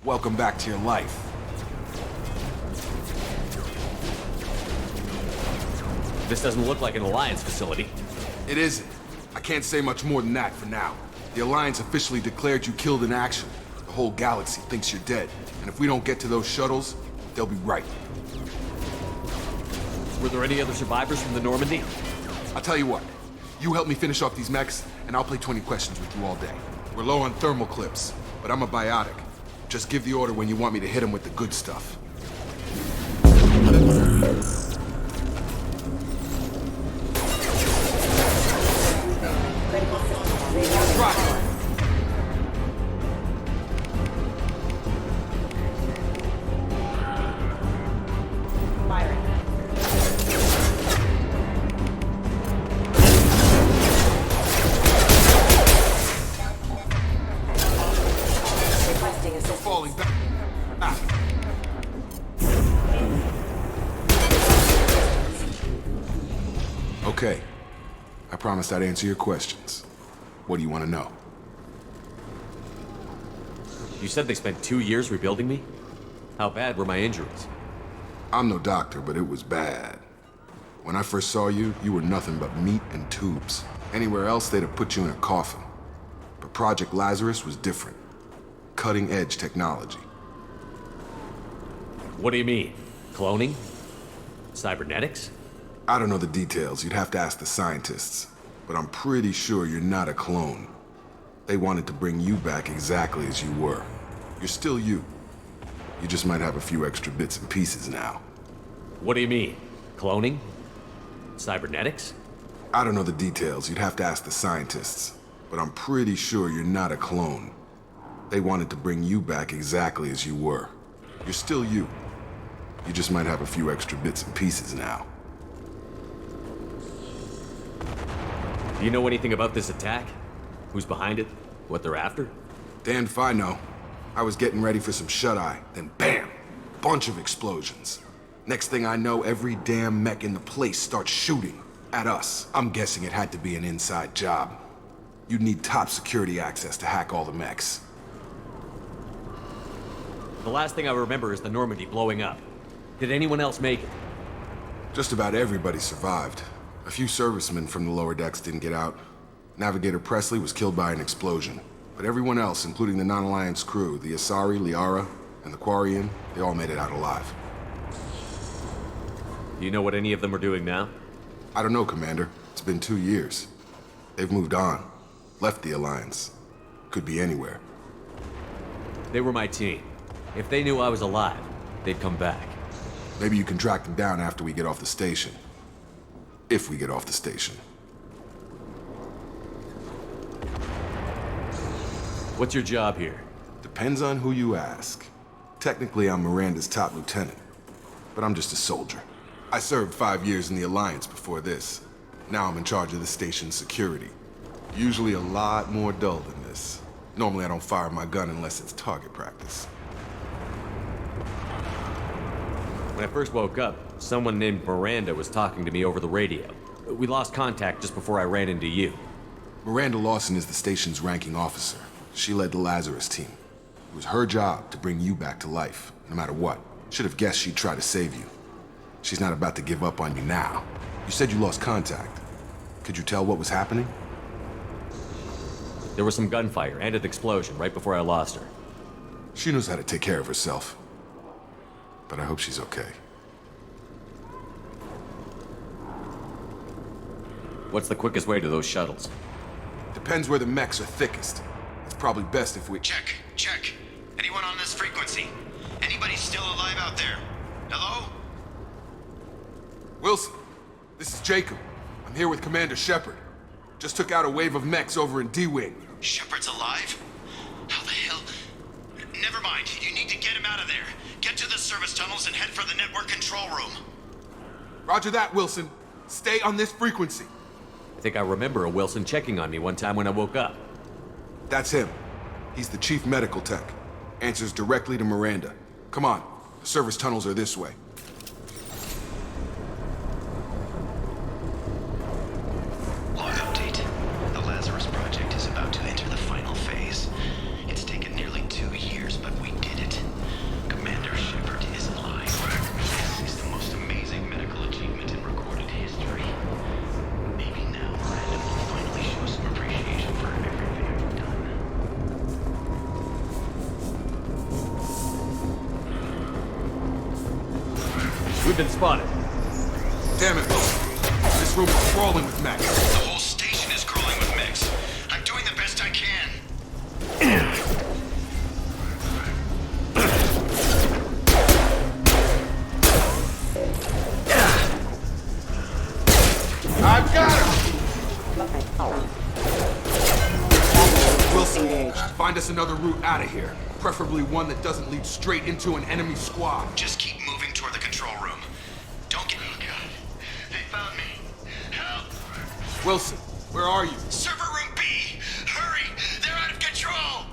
Welcome back to your life. This doesn't look like an Alliance facility. It isn't. I can't say much more than that for now. The Alliance officially declared you killed in action. The whole galaxy thinks you're dead. And if we don't get to those shuttles, they'll be right. Were there any other survivors from the Normandy? I'll tell you what. You help me finish off these mechs, and I'll play 20 questions with you all day. We're low on thermal clips, but I'm a biotic. Just give the order when you want me to hit them with the good stuff. Right. Falling back. Okay. I promised I'd answer your questions. What do you want to know? You said they spent 2 years rebuilding me? How bad were my injuries? I'm no doctor, but it was bad. When I first saw you, you were nothing but meat and tubes. Anywhere else, they'd have put you in a coffin. But Project Lazarus was different. Cutting-edge technology. What do you mean? Cloning? Cybernetics? I don't know the details. You'd have to ask the scientists. But I'm pretty sure you're not a clone. They wanted to bring you back exactly as you were. You're still you. You just might have a few extra bits and pieces now. What do you mean? Cloning? Cybernetics? I don't know the details. You'd have to ask the scientists. But I'm pretty sure you're not a clone. They wanted to bring you back exactly as you were. You're still you. You just might have a few extra bits and pieces now. Do you know anything about this attack? Who's behind it? What they're after? Damned if I know. I was getting ready for some shut-eye, then bam! Bunch of explosions. Next thing I know, every damn mech in the place starts shooting at us. I'm guessing it had to be an inside job. You'd need top security access to hack all the mechs. The last thing I remember is the Normandy blowing up. Did anyone else make it? Just about everybody survived. A few servicemen from the lower decks didn't get out. Navigator Presley was killed by an explosion. But everyone else, including the non-Alliance crew, the Asari, Liara, and the Quarian, they all made it out alive. Do you know what any of them are doing now? I don't know, Commander. It's been 2 years. They've moved on. Left the Alliance. Could be anywhere. They were my team. If they knew I was alive, they'd come back. Maybe you can track them down after we get off the station. If we get off the station. What's your job here? Depends on who you ask. Technically, I'm Miranda's top lieutenant. But I'm just a soldier. I served 5 years in the Alliance before this. Now I'm in charge of the station's security. Usually a lot more dull than this. Normally I don't fire my gun unless it's target practice. When I first woke up, someone named Miranda was talking to me over the radio. We lost contact just before I ran into you. Miranda Lawson is the station's ranking officer. She led the Lazarus team. It was her job to bring you back to life, no matter what. Should have guessed she'd try to save you. She's not about to give up on you now. You said you lost contact. Could you tell what was happening? There was some gunfire and an explosion right before I lost her. She knows how to take care of herself. But I hope she's okay. What's the quickest way to those shuttles? Depends where the mechs are thickest. It's probably best if we... Check. Anyone on this frequency? Anybody still alive out there? Hello? Wilson, this is Jacob. I'm here with Commander Shepard. Just took out a wave of mechs over in D-Wing. Shepard's alive? How the hell? Never mind. You need to get him out of there. Get to the service tunnels and head for the network control room. Roger that, Wilson. Stay on this frequency. I think I remember a Wilson checking on me one time when I woke up. That's him. He's the chief medical tech. Answers directly to Miranda. Come on. The service tunnels are this way. Log update. The Lazarus project is about to enter the final phase. It's taken nearly 2 years, but we did it. we've been spotted. Damn it, Wilson. This room is crawling with mechs. The whole station is crawling with mechs. I'm doing the best I can. I've got him! Wilson, find us another route out of here. Preferably one that doesn't lead straight into an enemy squad. Just keep moving toward the control room. Don't get... Oh, God. They found me. Help! Wilson, where are you? Server room B! Hurry! They're out of control!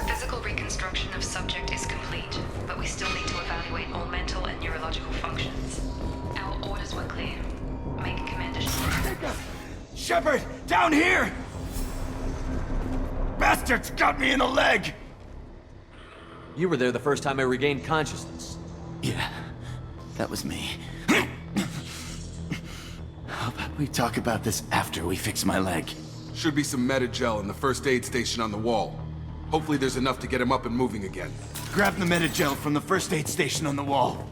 Physical reconstruction of subject is complete, but we still need to evaluate all mental and neurological functions. Our orders were clear. Make Commander Shepard, down here! Bastards got me in the leg! You were there the first time I regained consciousness. Yeah, that was me. How about we talk about this after we fix my leg? Should be some Metagel in the first aid station on the wall. Hopefully there's enough to get him up and moving again. Grab the Metagel from the first aid station on the wall.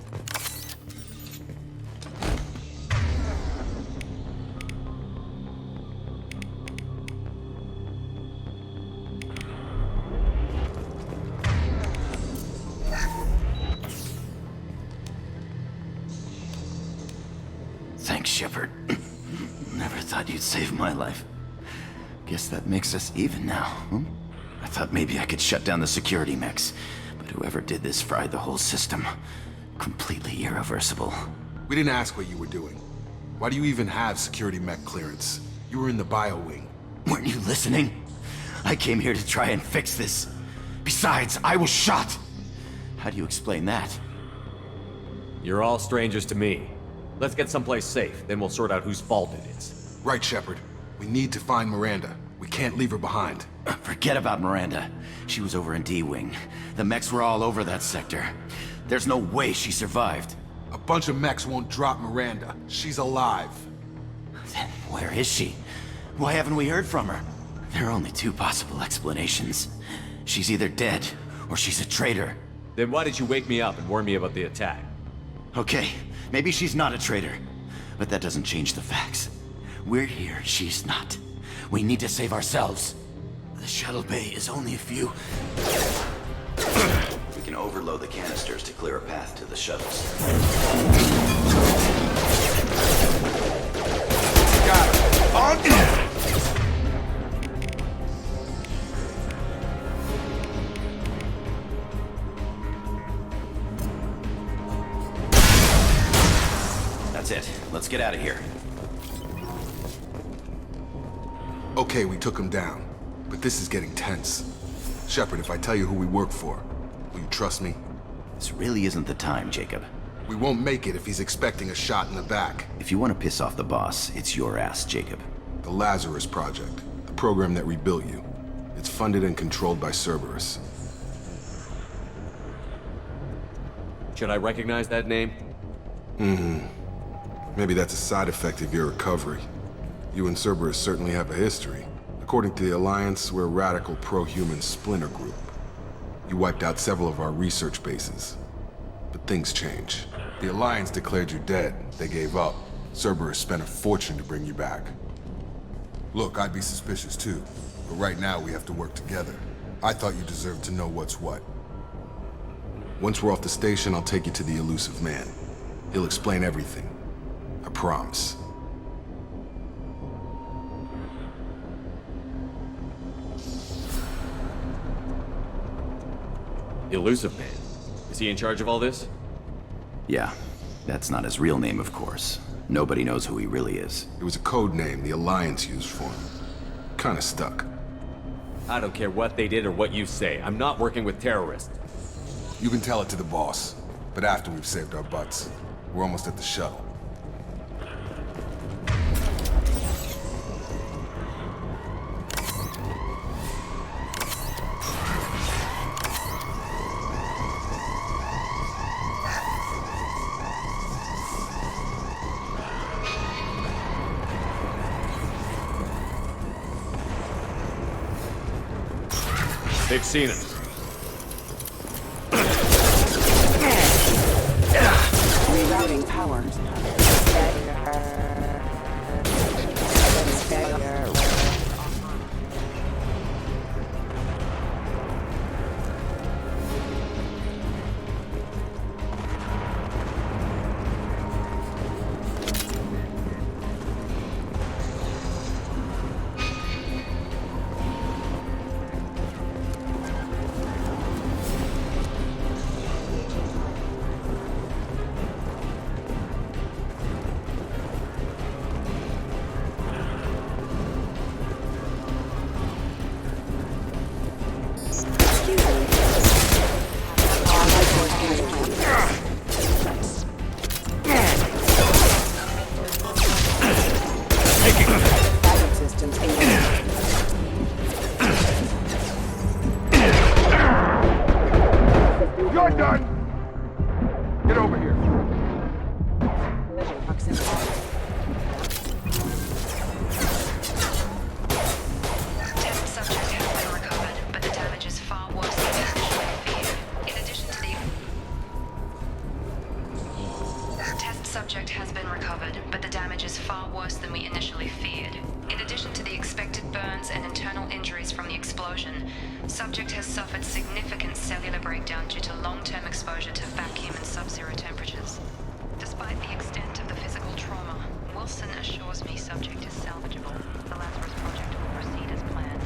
Thanks, Shepard. Never thought you'd save my life. Guess that makes us even now, huh? I thought maybe I could shut down the security mechs, but whoever did this fried the whole system. Completely irreversible. We didn't ask what you were doing. Why do you even have security mech clearance? You were in the bio wing. Weren't you listening? I came here to try and fix this. Besides, I was shot. How do you explain that? You're all strangers to me. Let's get someplace safe, then we'll sort out whose fault it is. Right, Shepard. We need to find Miranda. We can't leave her behind. Forget about Miranda. She was over in D-Wing. The mechs were all over that sector. There's no way she survived. A bunch of mechs won't drop Miranda. She's alive. Then where is she? Why haven't we heard from her? There are only two possible explanations. She's either dead, or she's a traitor. Then why did you wake me up and warn me about the attack? Okay, maybe she's not a traitor. But that doesn't change the facts. We're here, she's not. We need to save ourselves. The shuttle bay is only a few... We can overload the canisters to clear a path to the shuttles. Got her. On! That's it. Let's get out of here. Okay, we took him down. But this is getting tense. Shepard, if I tell you who we work for, will you trust me? This really isn't the time, Jacob. We won't make it if he's expecting a shot in the back. If you want to piss off the boss, it's your ass, Jacob. The Lazarus Project, the program that rebuilt you. It's funded and controlled by Cerberus. Should I recognize that name? Maybe that's a side effect of your recovery. You and Cerberus certainly have a history. According to the Alliance, we're a radical pro-human splinter group. You wiped out several of our research bases. But things change. The Alliance declared you dead. They gave up. Cerberus spent a fortune to bring you back. Look, I'd be suspicious too. But right now, we have to work together. I thought you deserved to know what's what. Once we're off the station, I'll take you to the elusive man. He'll explain everything. I promise. Elusive Man. Is he in charge of all this? Yeah, that's not his real name, of course. Nobody knows who he really is. It was a code name the Alliance used for him. Kinda stuck. I don't care what they did or what you say. I'm not working with terrorists. You can tell it to the boss, but after we've saved our butts. We're almost at the shuttle. They've seen us. Rerouting power. You're done! Get over here. Test subject has been recovered, but the damage is far worse than initially feared. In addition to the... Test subject has been recovered, but the damage is far worse than we initially feared. In addition to the expected burns and internal injuries from the explosion, subject has suffered significant cellular breakdown due to long-term exposure to vacuum and sub-zero temperatures. Despite the extent of the physical trauma, Wilson assures me subject is salvageable. The Lazarus Project will proceed as planned.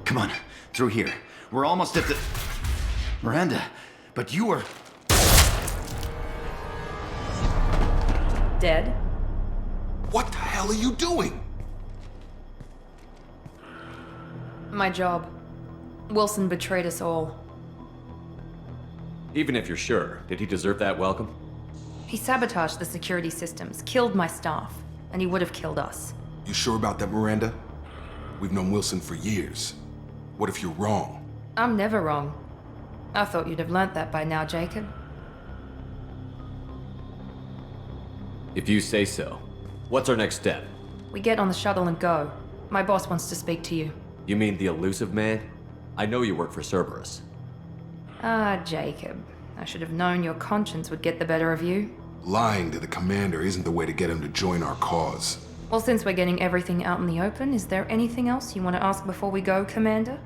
Come on, through here. We're almost at the... Miranda, but you were... Dead? What the hell are you doing? My job. Wilson betrayed us all. Even if you're sure, did he deserve that welcome? He sabotaged the security systems, killed my staff, and he would have killed us. You sure about that, Miranda? We've known Wilson for years. What if you're wrong? I'm never wrong. I thought you'd have learnt that by now, Jacob. If you say so. What's our next step? We get on the shuttle and go. My boss wants to speak to you. You mean the elusive man? I know you work for Cerberus. Ah, Jacob. I should have known your conscience would get the better of you. Lying to the commander isn't the way to get him to join our cause. Well, since we're getting everything out in the open, is there anything else you want to ask before we go, Commander?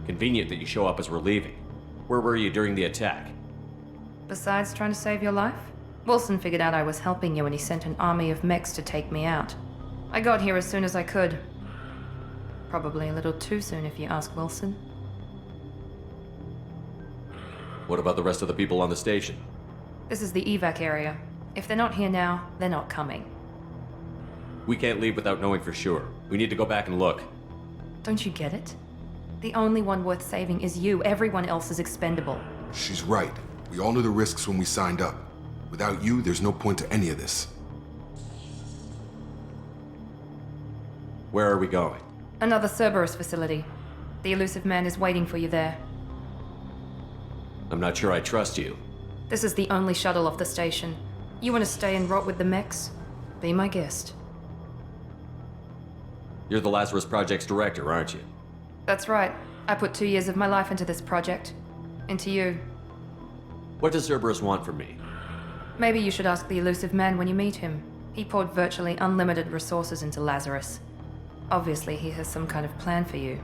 Convenient that you show up as we're leaving. Where were you during the attack? Besides trying to save your life? Wilson figured out I was helping you and he sent an army of mechs to take me out. I got here as soon as I could. Probably a little too soon if you ask Wilson. What about the rest of the people on the station? This is the evac area. If they're not here now, they're not coming. We can't leave without knowing for sure. We need to go back and look. Don't you get it? The only one worth saving is you. Everyone else is expendable. She's right. We all knew the risks when we signed up. Without you, there's no point to any of this. Where are we going? Another Cerberus facility. The elusive man is waiting for you there. I'm not sure I trust you. This is the only shuttle off the station. You want to stay and rot with the mechs? Be my guest. You're the Lazarus Project's director, aren't you? That's right. I put 2 years of my life into this project. Into you. What does Cerberus want from me? Maybe you should ask the elusive man when you meet him. He poured virtually unlimited resources into Lazarus. Obviously, he has some kind of plan for you.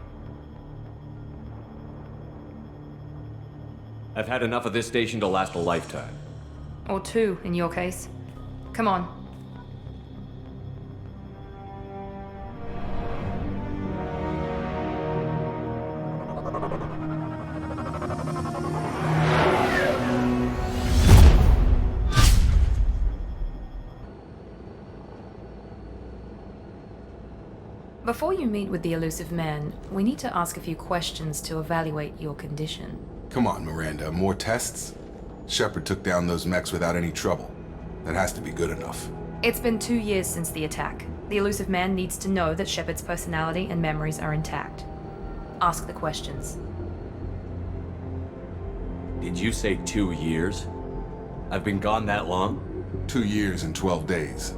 I've had enough of this station to last a lifetime. Or 2, in your case. Come on. Before you meet with the elusive man, we need to ask a few questions to evaluate your condition. Come on, Miranda. More tests? Shepard took down those mechs without any trouble. That has to be good enough. It's been 2 years since the attack. The elusive man needs to know that Shepard's personality and memories are intact. Ask the questions. Did you say 2 years? I've been gone that long? 2 years and 12 days.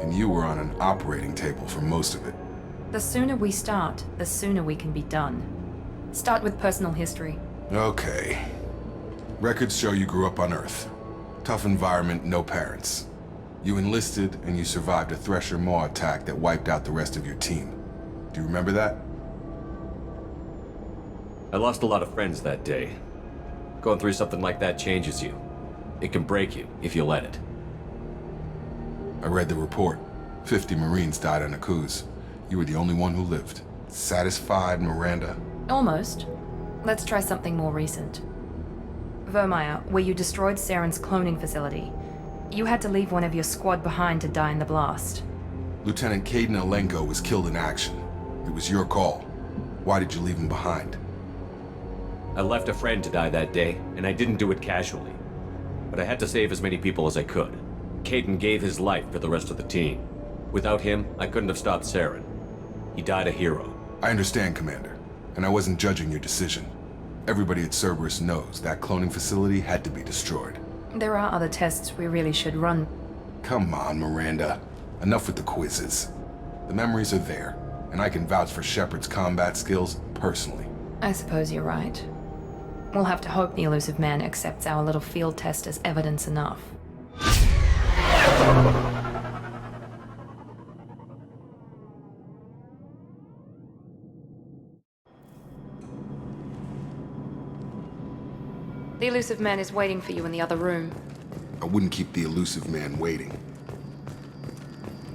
And you were on an operating table for most of it. The sooner we start, the sooner we can be done. Start with personal history. Okay. Records show you grew up on Earth. Tough environment, no parents. You enlisted and you survived a Thresher Maw attack that wiped out the rest of your team. Do you remember that? I lost a lot of friends that day. Going through something like that changes you. It can break you if you let it. I read the report. 50 Marines died on a cruise. You were the only one who lived. Satisfied, Miranda? Almost. Let's try something more recent. Vermeer, where you destroyed Saren's cloning facility. You had to leave one of your squad behind to die in the blast. Lieutenant Caden Alenko was killed in action. It was your call. Why did you leave him behind? I left a friend to die that day, and I didn't do it casually. But I had to save as many people as I could. Caden gave his life for the rest of the team. Without him, I couldn't have stopped Saren. He died a hero. I understand, Commander. And I wasn't judging your decision. Everybody at Cerberus knows that cloning facility had to be destroyed. There are other tests we really should run. Come on, Miranda. Enough with the quizzes. The memories are there, and I can vouch for Shepard's combat skills personally. I suppose you're right. We'll have to hope the elusive man accepts our little field test as evidence enough. The elusive man is waiting for you in the other room. I wouldn't keep the elusive man waiting.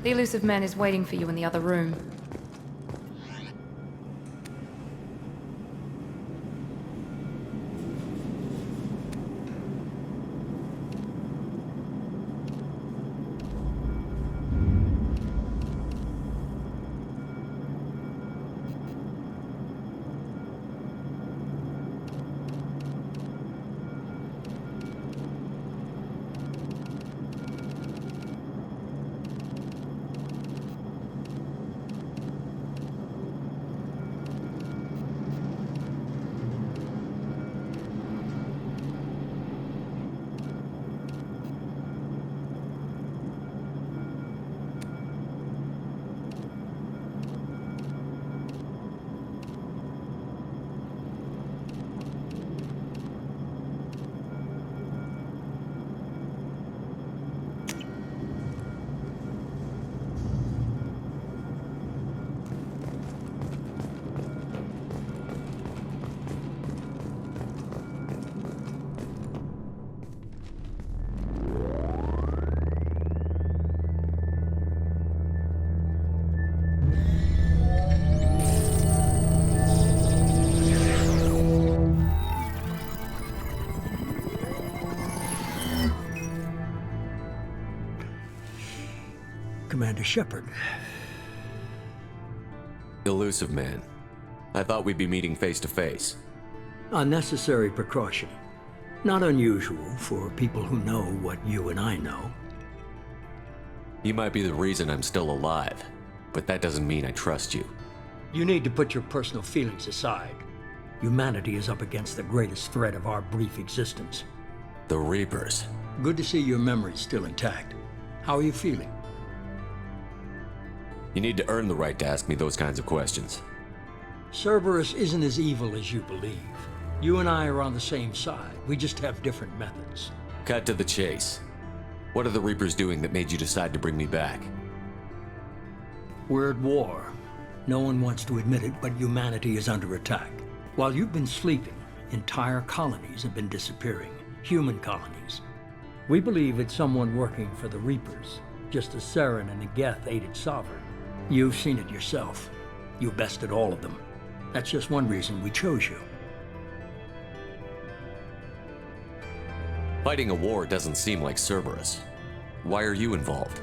The elusive man is waiting for you in the other room. Commander Shepard. Elusive man. I thought we'd be meeting face to face. Unnecessary precaution. Not unusual for people who know what you and I know. You might be the reason I'm still alive, but that doesn't mean I trust you. You need to put your personal feelings aside. Humanity is up against the greatest threat of our brief existence. The Reapers. Good to see your memory's still intact. How are you feeling? You need to earn the right to ask me those kinds of questions. Cerberus isn't as evil as you believe. You and I are on the same side. We just have different methods. Cut to the chase. What are the Reapers doing that made you decide to bring me back? We're at war. No one wants to admit it, but humanity is under attack. While you've been sleeping, entire colonies have been disappearing. Human colonies. We believe it's someone working for the Reapers, just as Saren and the Geth aided Sovereign. You've seen it yourself. You bested all of them. That's just one reason we chose you. Fighting a war doesn't seem like Cerberus. Why are you involved?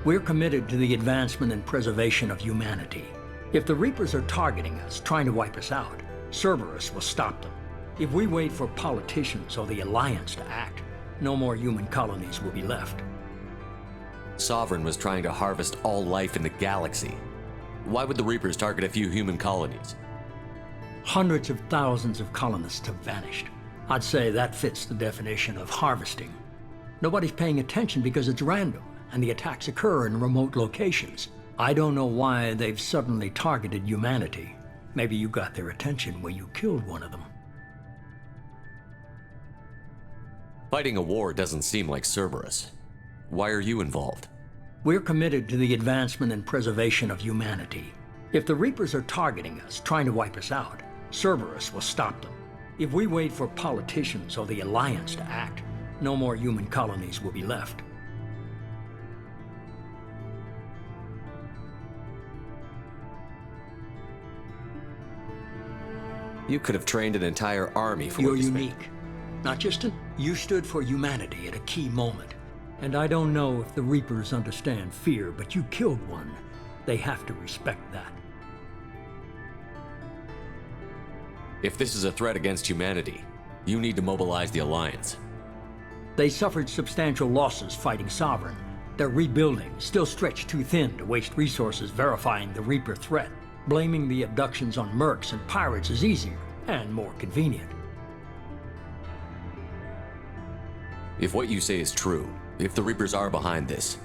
We're committed to the advancement and preservation of humanity. If the Reapers are targeting us, trying to wipe us out, Cerberus will stop them. If we wait for politicians or the Alliance to act, no more human colonies will be left. Sovereign was trying to harvest all life in the galaxy. Why would the Reapers target a few human colonies? Hundreds of thousands of colonists have vanished. I'd say that fits the definition of harvesting. Nobody's paying attention because it's random, and the attacks occur in remote locations. I don't know why they've suddenly targeted humanity. Maybe you got their attention when you killed one of them. Fighting a war doesn't seem like Cerberus. Why are you involved? We're committed to the advancement and preservation of humanity. If the Reapers are targeting us, trying to wipe us out, Cerberus will stop them. If we wait for politicians or the Alliance to act, no more human colonies will be left. You could have trained an entire army for You're what you spent. unique. Not just you stood for humanity at a key moment. And I don't know if the Reapers understand fear, but you killed one. They have to respect that. If this is a threat against humanity, you need to mobilize the Alliance. They suffered substantial losses fighting Sovereign. They're rebuilding, still stretched too thin to waste resources verifying the Reaper threat. Blaming the abductions on mercs and pirates is easier and more convenient. If what you say is true, if the Reapers are behind this,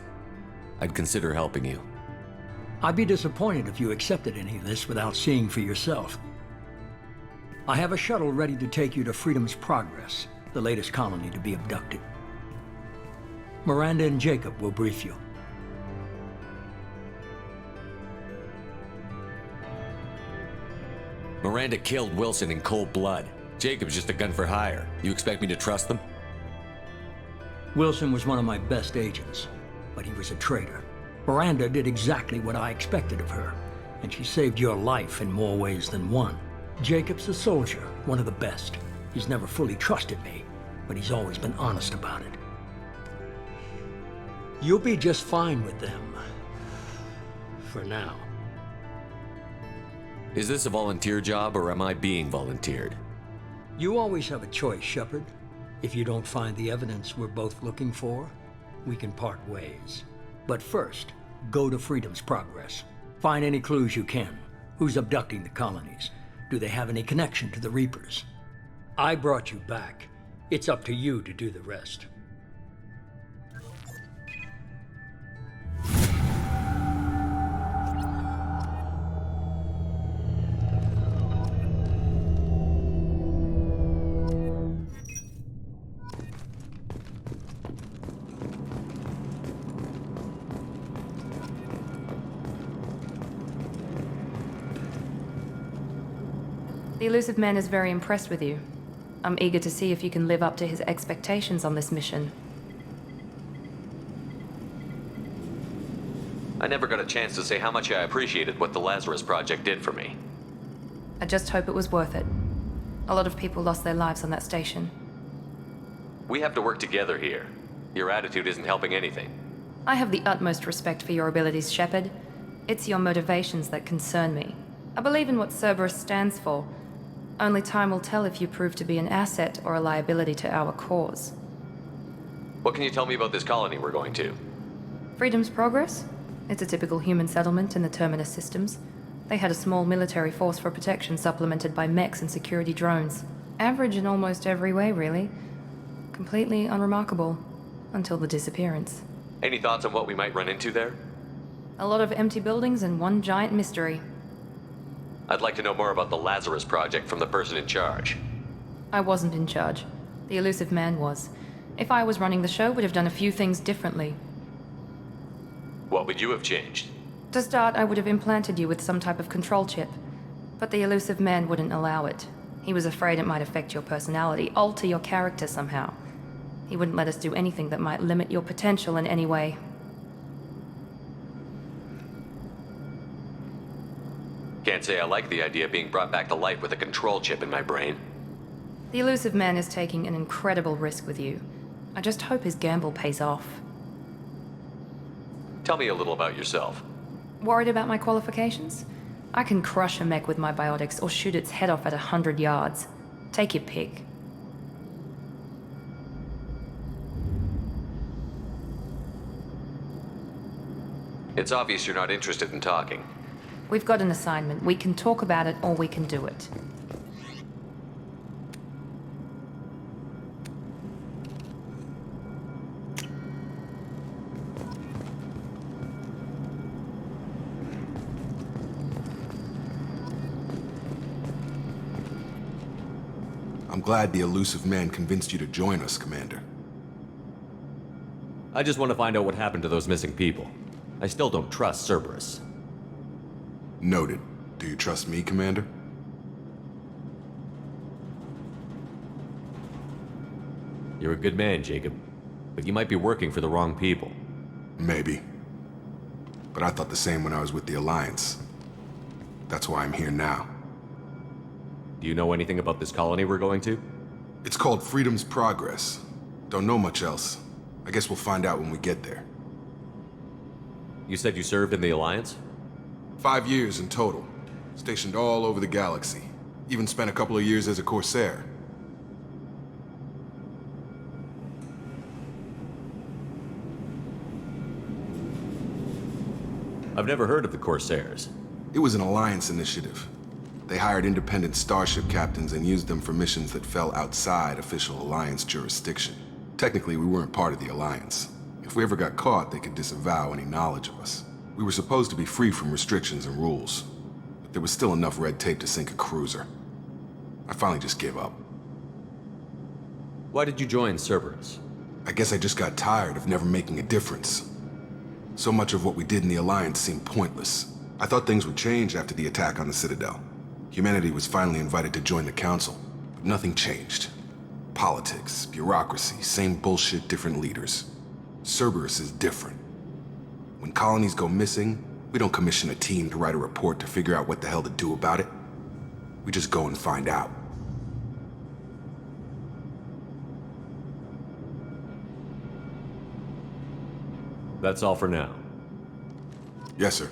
I'd consider helping you. I'd be disappointed if you accepted any of this without seeing for yourself. I have a shuttle ready to take you to Freedom's Progress, the latest colony to be abducted. Miranda and Jacob will brief you. Miranda killed Wilson in cold blood. Jacob's just a gun for hire. You expect me to trust them? Wilson was one of my best agents, but he was a traitor. Miranda did exactly what I expected of her, and she saved your life in more ways than one. Jacob's a soldier, one of the best. He's never fully trusted me, but he's always been honest about it. You'll be just fine with them. For now. Is this a volunteer job, or am I being volunteered? You always have a choice, Shepard. If you don't find the evidence we're both looking for, we can part ways. But first, go to Freedom's Progress. Find any clues you can. Who's abducting the colonies? Do they have any connection to the Reapers? I brought you back. It's up to you to do the rest. The elusive man is very impressed with you. I'm eager to see if you can live up to his expectations on this mission. I never got a chance to say how much I appreciated what the Lazarus Project did for me. I just hope it was worth it. A lot of people lost their lives on that station. We have to work together here. Your attitude isn't helping anything. I have the utmost respect for your abilities, Shepard. It's your motivations that concern me. I believe in what Cerberus stands for. Only time will tell if you prove to be an asset or a liability to our cause. What can you tell me about this colony we're going to? Freedom's Progress? It's a typical human settlement in the Terminus systems. They had a small military force for protection supplemented by mechs and security drones. Average in almost every way, really. Completely unremarkable. Until the disappearance. Any thoughts on what we might run into there? A lot of empty buildings and one giant mystery. I'd like to know more about the Lazarus Project from the person in charge. I wasn't in charge. The elusive man was. If I was running the show, would have done a few things differently. What would you have changed? To start, I would have implanted you with some type of control chip. But the elusive man wouldn't allow it. He was afraid it might affect your personality, alter your character somehow. He wouldn't let us do anything that might limit your potential in any way. Can't say I like the idea of being brought back to life with a control chip in my brain. The elusive man is taking an incredible risk with you. I just hope his gamble pays off. Tell me a little about yourself. Worried about my qualifications? I can crush a mech with my biotics or shoot its head off at 100 yards. Take your pick. It's obvious you're not interested in talking. We've got an assignment. We can talk about it or we can do it. I'm glad the elusive man convinced you to join us, Commander. I just want to find out what happened to those missing people. I still don't trust Cerberus. Noted. Do you trust me, Commander? You're a good man, Jacob. But you might be working for the wrong people. Maybe. But I thought the same when I was with the Alliance. That's why I'm here now. Do you know anything about this colony we're going to? It's called Freedom's Progress. Don't know much else. I guess we'll find out when we get there. You said you served in the Alliance? 5 years in total. Stationed all over the galaxy. Even spent a couple of years as a Corsair. I've never heard of the Corsairs. It was an Alliance initiative. They hired independent starship captains and used them for missions that fell outside official Alliance jurisdiction. Technically, we weren't part of the Alliance. If we ever got caught, they could disavow any knowledge of us. We were supposed to be free from restrictions and rules, but there was still enough red tape to sink a cruiser. I finally just gave up. Why did you join Cerberus? I guess I just got tired of never making a difference. So much of what we did in the Alliance seemed pointless. I thought things would change after the attack on the Citadel. Humanity was finally invited to join the Council, but nothing changed. Politics, bureaucracy, same bullshit, different leaders. Cerberus is different. When colonies go missing, we don't commission a team to write a report to figure out what the hell to do about it. We just go and find out. That's all for now. Yes, sir.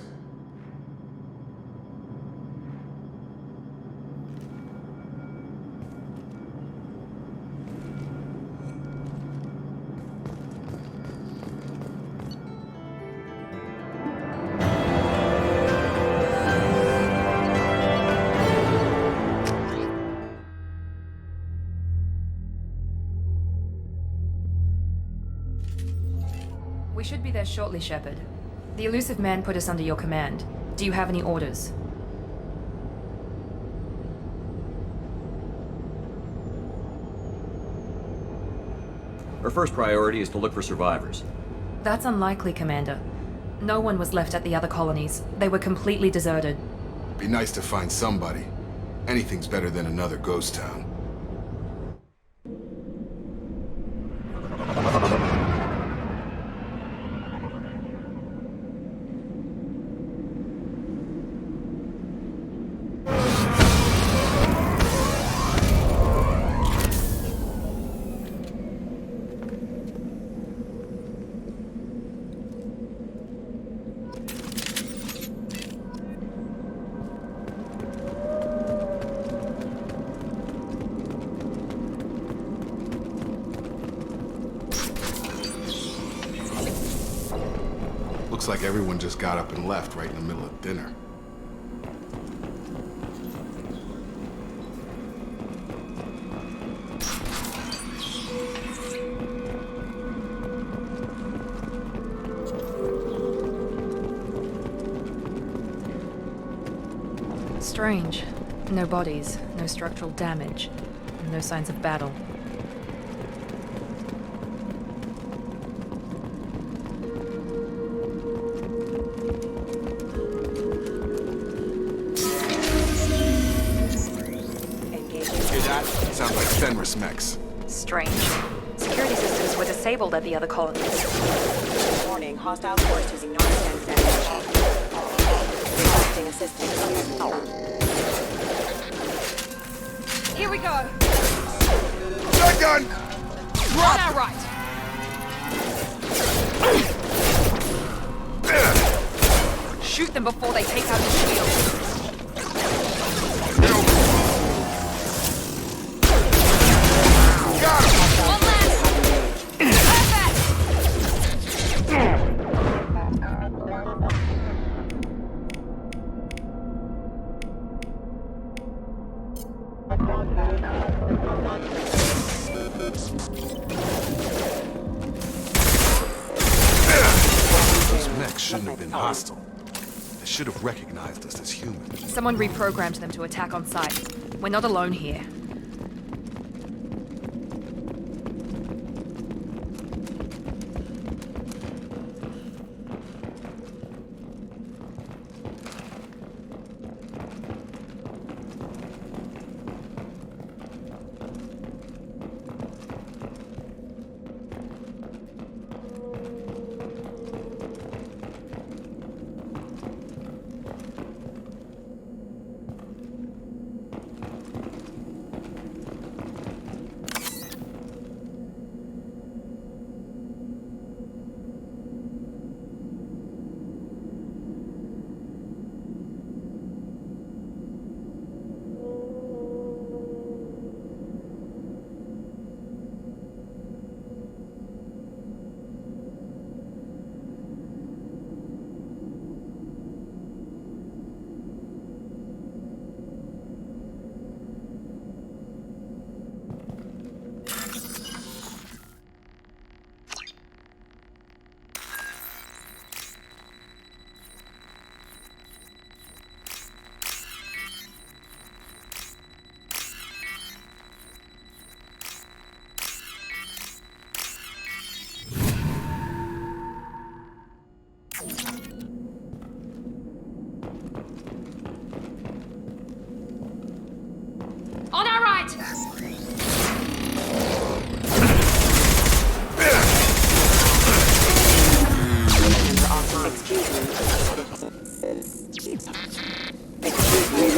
We should be there shortly, Shepard. The elusive man put us under your command. Do you have any orders? Our first priority is to look for survivors. That's unlikely, Commander. No one was left at the other colonies. They were completely deserted. Be nice to find somebody. Anything's better than another ghost town. Looks like everyone just got up and left right in the middle of dinner. Strange. No bodies, no structural damage, no signs of battle. Hear that? Sounds like Fenris mechs. Strange. Security systems were disabled at the other colonies. Warning, hostile force using non-standard ammunition. Requesting assistance. Here we go! Shotgun! On our right! Shoot them before they take out the shield. Got him! One last! Those mechs shouldn't have been hostile. They should have recognized us as human. Someone reprogrammed them to attack on sight. We're not alone here.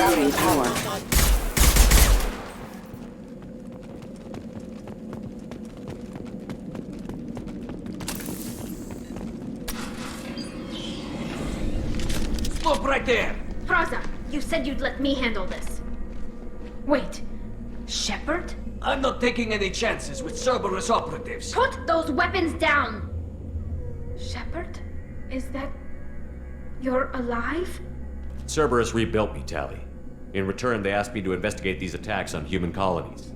Routing power. Stop right there! Praza, you said you'd let me handle this. Wait, Shepard? I'm not taking any chances with Cerberus operatives. Put those weapons down! Shepard? Is that... You're alive? Cerberus rebuilt me, Tally. In return, they asked me to investigate these attacks on human colonies.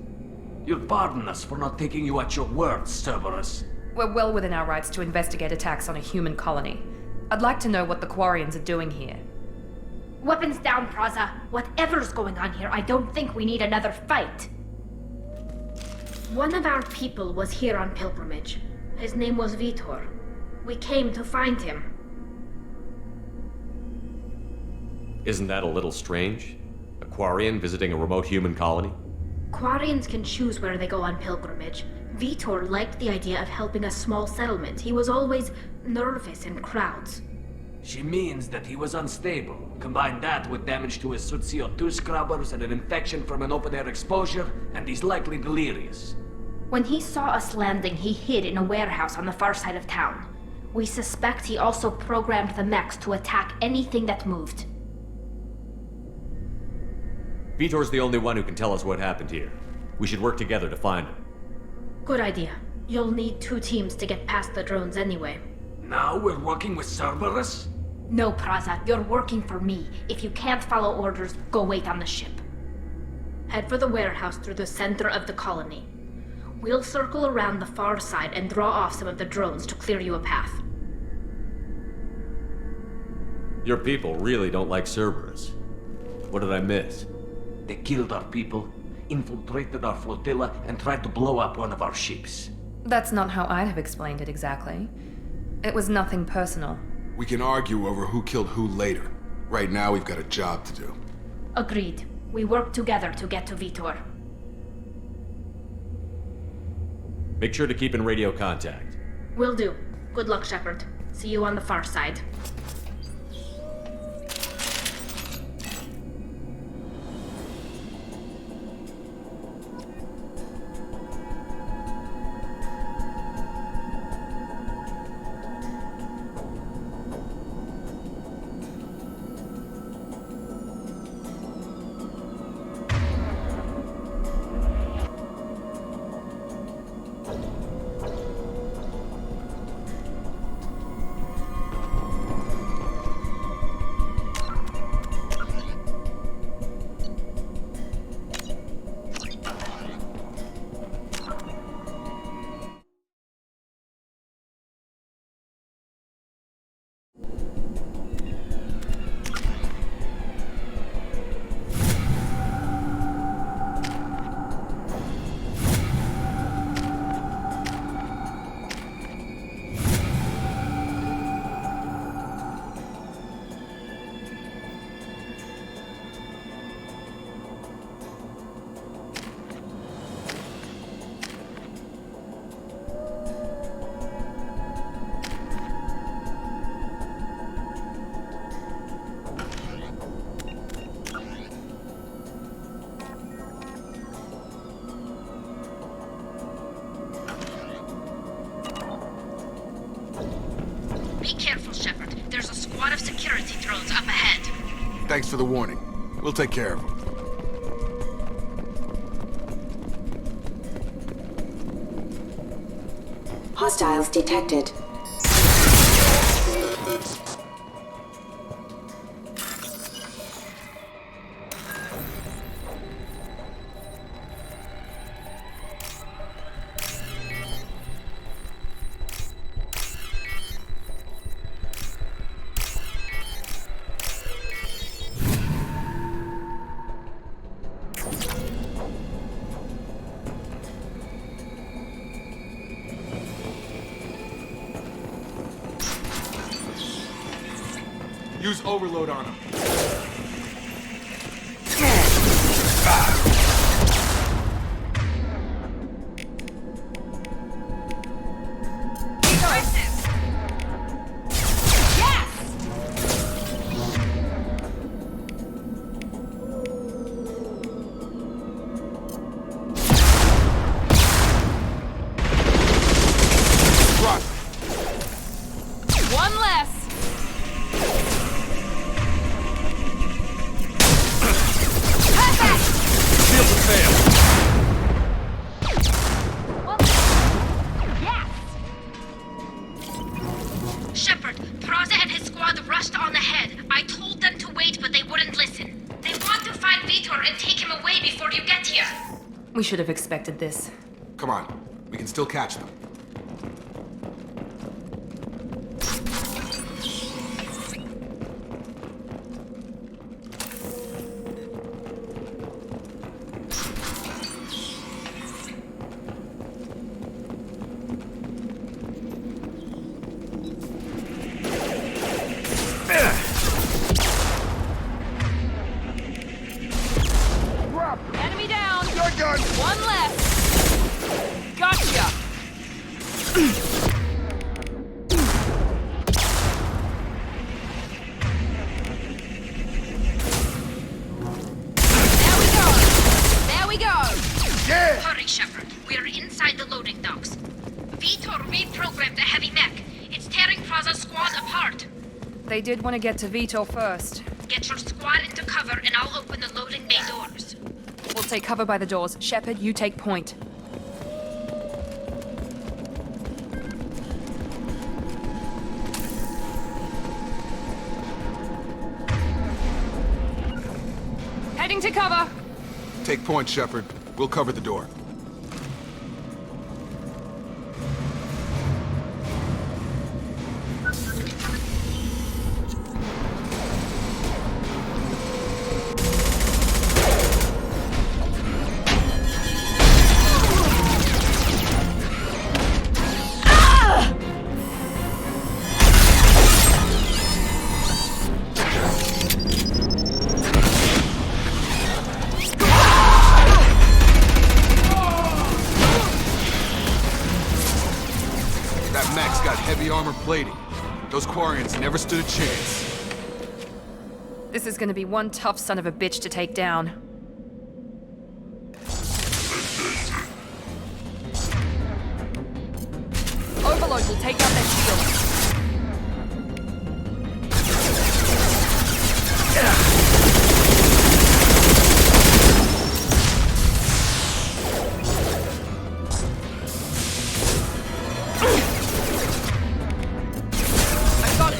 You'll pardon us for not taking you at your word, Cerberus. We're well within our rights to investigate attacks on a human colony. I'd like to know what the Quarians are doing here. Weapons down, Praza. Whatever's going on here, I don't think we need another fight. One of our people was here on pilgrimage. His name was Vitor. We came to find him. Isn't that a little strange? A Quarian visiting a remote human colony? Quarians can choose where they go on pilgrimage. Vitor liked the idea of helping a small settlement. He was always nervous in crowds. She means that he was unstable. Combine that with damage to his suit CO2 scrubbers and an infection from an open-air exposure, and he's likely delirious. When he saw us landing, he hid in a warehouse on the far side of town. We suspect he also programmed the mechs to attack anything that moved. Vitor's the only one who can tell us what happened here. We should work together to find him. Good idea. You'll need 2 teams to get past the drones anyway. Now we're working with Cerberus? No, Praza, you're working for me. If you can't follow orders, go wait on the ship. Head for the warehouse through the center of the colony. We'll circle around the far side and draw off some of the drones to clear you a path. Your people really don't like Cerberus. What did I miss? They killed our people, infiltrated our flotilla, and tried to blow up one of our ships. That's not how I'd have explained it exactly. It was nothing personal. We can argue over who killed who later. Right now, we've got a job to do. Agreed. We work together to get to Vitor. Make sure to keep in radio contact. Will do. Good luck, Shepard. See you on the far side. Be careful, Shepard. There's a squad of security drones up ahead. Thanks for the warning. We'll take care of them. Hostiles detected. Use overload on him. Vitor and take him away before you get here. We should have expected this. Come on, we can still catch them. Enemy down! Your gun! One left! Gotcha! There we go! Yeah! Hurry, Shepard. We are inside the loading docks. Vitor reprogrammed the heavy mech. It's tearing Praza's squad apart. They did want to get to Vitor first. Get your squad into cover and I'll open the loading bay doors. We'll take cover by the doors. Shepard, you take point. Heading to cover. Take point, Shepard. We'll cover the door. That mech's got heavy armor plating. Those Quarians never stood a chance. This is gonna be one tough son of a bitch to take down. Overload will take out their shield. I got it.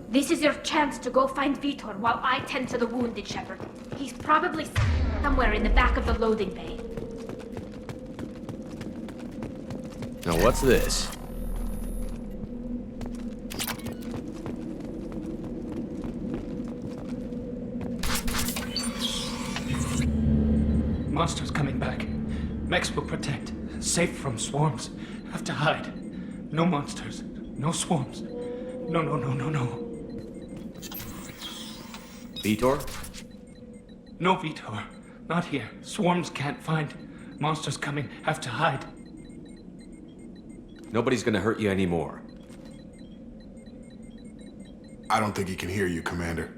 This is your chance to go find Vitor while I tend to the wounded, Shepard. He's probably somewhere in the back of the loading bay. Now what's this? Monsters coming back. Mechs will protect. Safe from swarms. Have to hide. No monsters. No swarms. No, no, no, no, no. Vitor? No, Vitor. Not here. Swarms can't find. Monsters coming. Have to hide. Nobody's gonna hurt you anymore. I don't think he can hear you, Commander.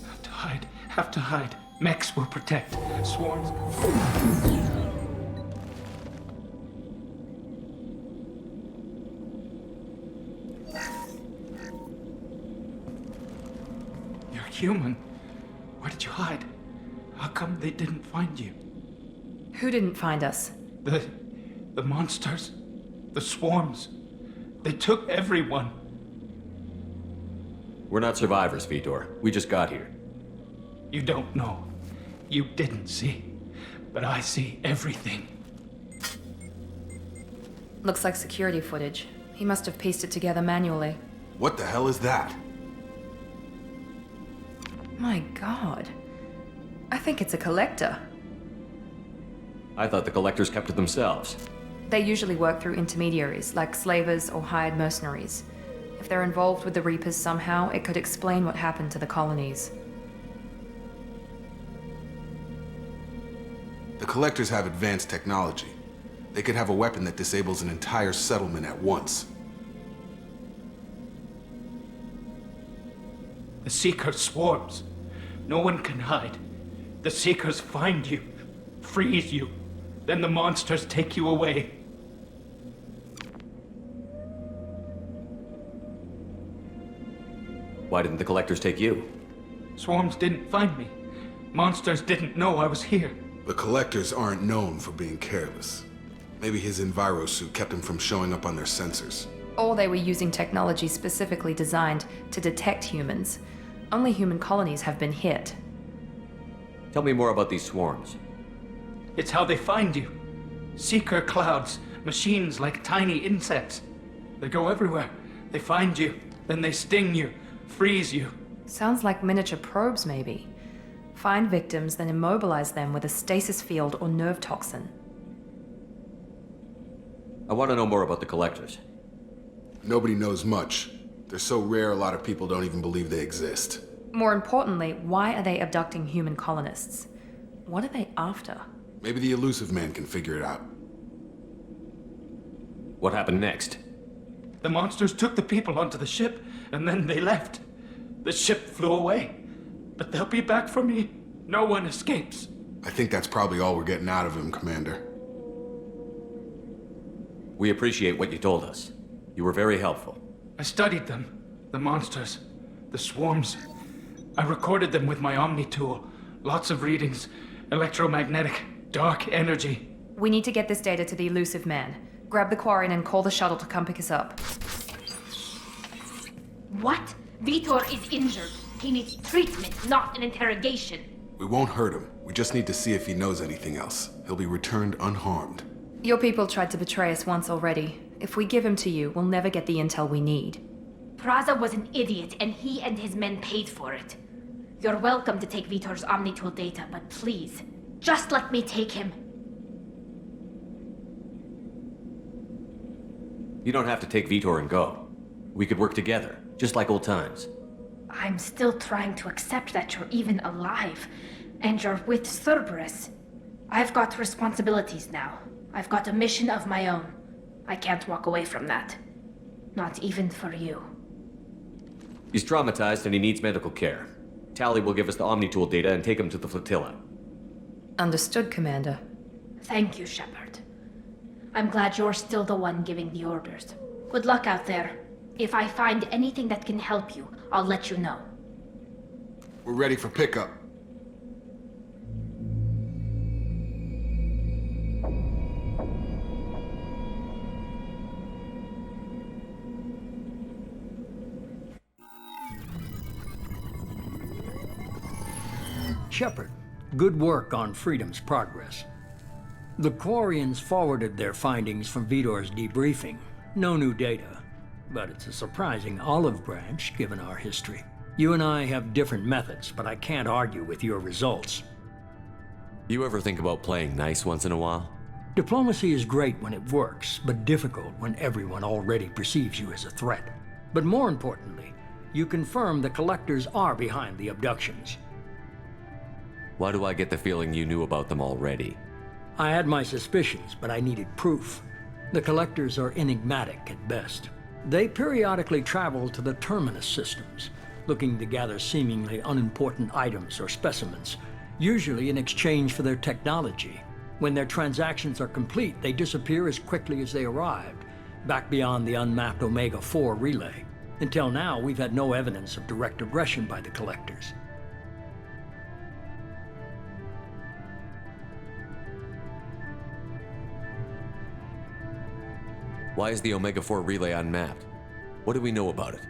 Have to hide. Have to hide. Mechs will protect. Swarms. You're human. Where did you hide? How come they didn't find you? Who didn't find us? The monsters. The swarms. They took everyone. We're not survivors, Vitor. We just got here. You don't know. You didn't see. But I see everything. Looks like security footage. He must have pieced it together manually. What the hell is that? My god. I think it's a collector. I thought the collectors kept to themselves. They usually work through intermediaries, like slavers or hired mercenaries. If they're involved with the Reapers somehow, it could explain what happened to the colonies. The Collectors have advanced technology. They could have a weapon that disables an entire settlement at once. The Seeker swarms. No one can hide. The Seekers find you, freeze you, then the monsters take you away. Why didn't the Collectors take you? Swarms didn't find me. Monsters didn't know I was here. The Collectors aren't known for being careless. Maybe his enviro suit kept him from showing up on their sensors. Or they were using technology specifically designed to detect humans. Only human colonies have been hit. Tell me more about these swarms. It's how they find you. Seeker clouds, machines like tiny insects. They go everywhere. They find you, then they sting you, freeze you. Sounds like miniature probes, maybe. Find victims, then immobilize them with a stasis field or nerve toxin. I want to know more about the Collectors. Nobody knows much. They're so rare, a lot of people don't even believe they exist. More importantly, why are they abducting human colonists? What are they after? Maybe the Elusive Man can figure it out. What happened next? The monsters took the people onto the ship, and then they left. The ship flew away. But they'll be back for me. No one escapes. I think that's probably all we're getting out of him, Commander. We appreciate what you told us. You were very helpful. I studied them. The monsters. The swarms. I recorded them with my Omni tool. Lots of readings. Electromagnetic. Dark energy. We need to get this data to the Elusive Man. Grab the Quarian and call the shuttle to come pick us up. What? Vitor is injured. He needs treatment, not an interrogation. We won't hurt him. We just need to see if he knows anything else. He'll be returned unharmed. Your people tried to betray us once already. If we give him to you, we'll never get the intel we need. Praza was an idiot, and he and his men paid for it. You're welcome to take Vitor's Omnitool data, but please, just let me take him. You don't have to take Vitor and go. We could work together, just like old times. I'm still trying to accept that you're even alive, and you're with Cerberus. I've got responsibilities now. I've got a mission of my own. I can't walk away from that. Not even for you. He's traumatized and he needs medical care. Tally will give us the Omnitool data and take him to the flotilla. Understood, Commander. Thank you, Shepard. I'm glad you're still the one giving the orders. Good luck out there. If I find anything that can help you, I'll let you know. We're ready for pickup. Shepard, good work on Freedom's progress. The Quarians forwarded their findings from Vitor's debriefing. No new data, but it's a surprising olive branch given our history. You and I have different methods, but I can't argue with your results. You ever think about playing nice once in a while? Diplomacy is great when it works, but difficult when everyone already perceives you as a threat. But more importantly, you confirm the Collectors are behind the abductions. Why do I get the feeling you knew about them already? I had my suspicions, but I needed proof. The Collectors are enigmatic at best. They periodically travel to the Terminus systems, looking to gather seemingly unimportant items or specimens, usually in exchange for their technology. When their transactions are complete, they disappear as quickly as they arrived, back beyond the unmapped Omega-4 relay. Until now, we've had no evidence of direct aggression by the Collectors. Why is the Omega-4 relay unmapped? What do we know about it?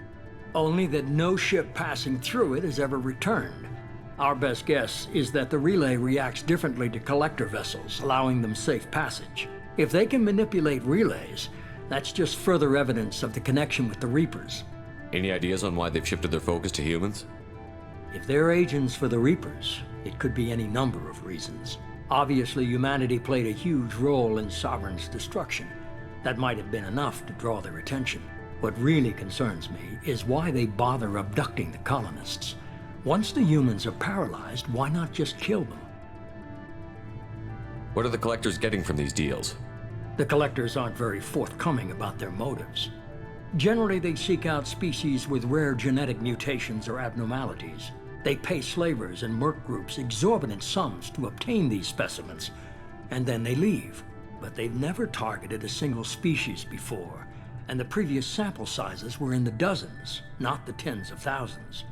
Only that no ship passing through it has ever returned. Our best guess is that the relay reacts differently to collector vessels, allowing them safe passage. If they can manipulate relays, that's just further evidence of the connection with the Reapers. Any ideas on why they've shifted their focus to humans? If they're agents for the Reapers, it could be any number of reasons. Obviously, humanity played a huge role in Sovereign's destruction. That might have been enough to draw their attention. What really concerns me is why they bother abducting the colonists. Once the humans are paralyzed, why not just kill them? What are the collectors getting from these deals? The collectors aren't very forthcoming about their motives. Generally, they seek out species with rare genetic mutations or abnormalities. They pay slavers and merc groups exorbitant sums to obtain these specimens, and then they leave. But they've never targeted a single species before, and the previous sample sizes were in the dozens, not the tens of thousands.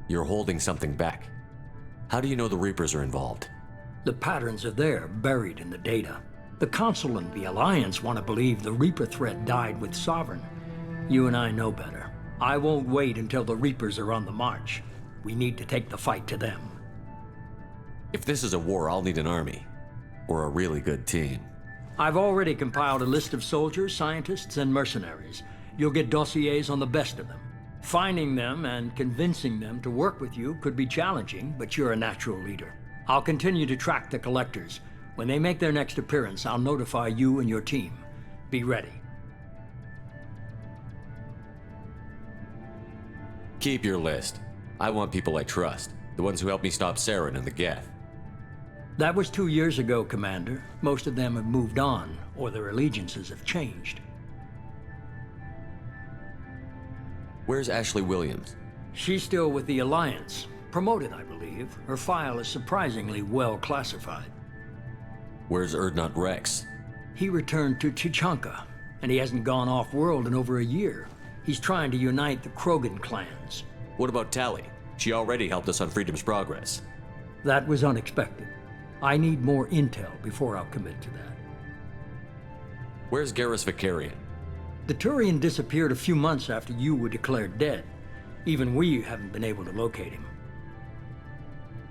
You're holding something back. How do you know the Reapers are involved? The patterns are there, buried in the data. The Council and the Alliance want to believe the Reaper threat died with Sovereign. You and I know better. I won't wait until the Reapers are on the march. We need to take the fight to them. If this is a war, I'll need an army. Or a really good team. I've already compiled a list of soldiers, scientists, and mercenaries. You'll get dossiers on the best of them. Finding them and convincing them to work with you could be challenging, but you're a natural leader. I'll continue to track the collectors. When they make their next appearance, I'll notify you and your team. Be ready. Keep your list. I want people I trust. The ones who helped me stop Saren and the Geth. That was 2 years ago, Commander. Most of them have moved on, or their allegiances have changed. Where's Ashley Williams? She's still with the Alliance. Promoted, I believe. Her file is surprisingly well classified. Where's Erdnot Rex? He returned to Chichanka, and he hasn't gone off-world in over a year. He's trying to unite the Krogan clans. What about Tali? She already helped us on Freedom's Progress. That was unexpected. I need more intel before I'll commit to that. Where's Garrus Vicarian? The Turian disappeared a few months after you were declared dead. Even we haven't been able to locate him.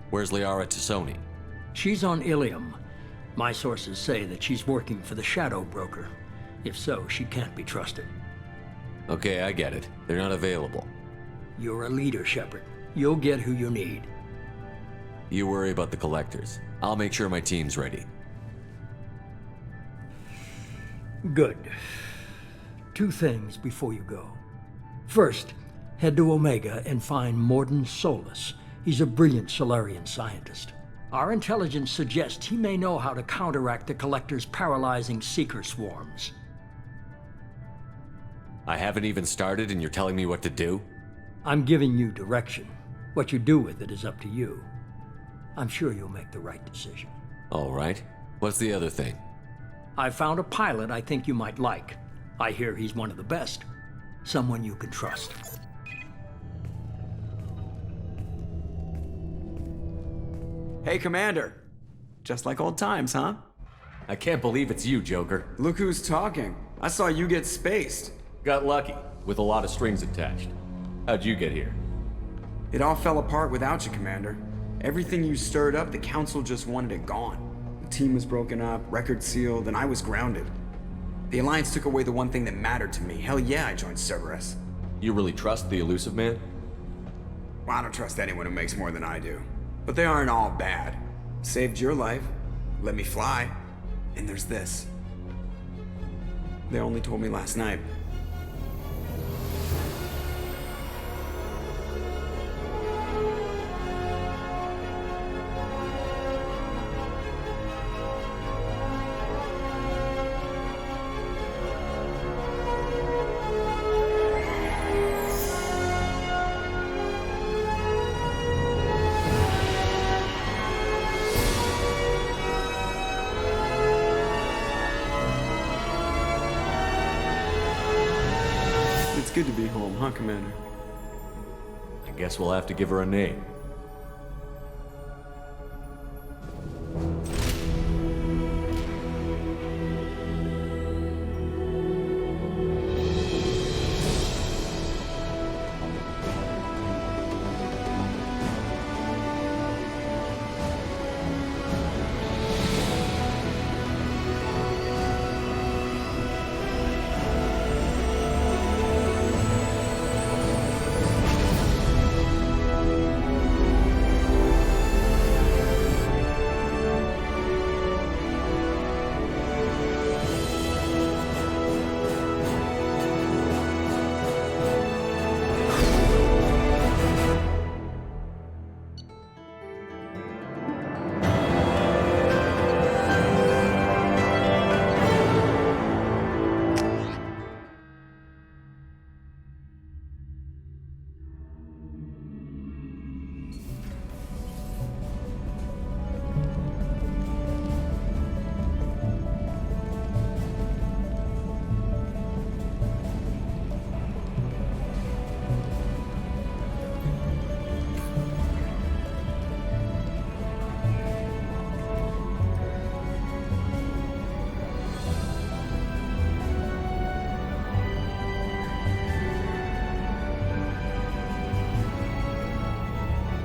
Where's Liara Tassoni? She's on Ilium. My sources say that she's working for the Shadow Broker. If so, she can't be trusted. Okay, I get it. They're not available. You're a leader, Shepard. You'll get who you need. You worry about the collectors. I'll make sure my team's ready. Good. 2 things before you go. First, head to Omega and find Mordin Solus. He's a brilliant Solarian scientist. Our intelligence suggests he may know how to counteract the Collector's paralyzing Seeker swarms. I haven't even started and you're telling me what to do? I'm giving you direction. What you do with it is up to you. I'm sure you'll make the right decision. All right. What's the other thing? I found a pilot I think you might like. I hear he's one of the best. Someone you can trust. Hey, Commander. Just like old times, huh? I can't believe it's you, Joker. Look who's talking. I saw you get spaced. Got lucky, with a lot of strings attached. How'd you get here? It all fell apart without you, Commander. Everything you stirred up, the Council just wanted it gone. The team was broken up, record sealed, and I was grounded. The Alliance took away the one thing that mattered to me. Hell yeah, I joined Cerberus. You really trust the Elusive Man? Well, I don't trust anyone who makes more than I do. But they aren't all bad. Saved your life, let me fly, and there's this. They only told me last night. Good to be home, huh, Commander? I guess we'll have to give her a name.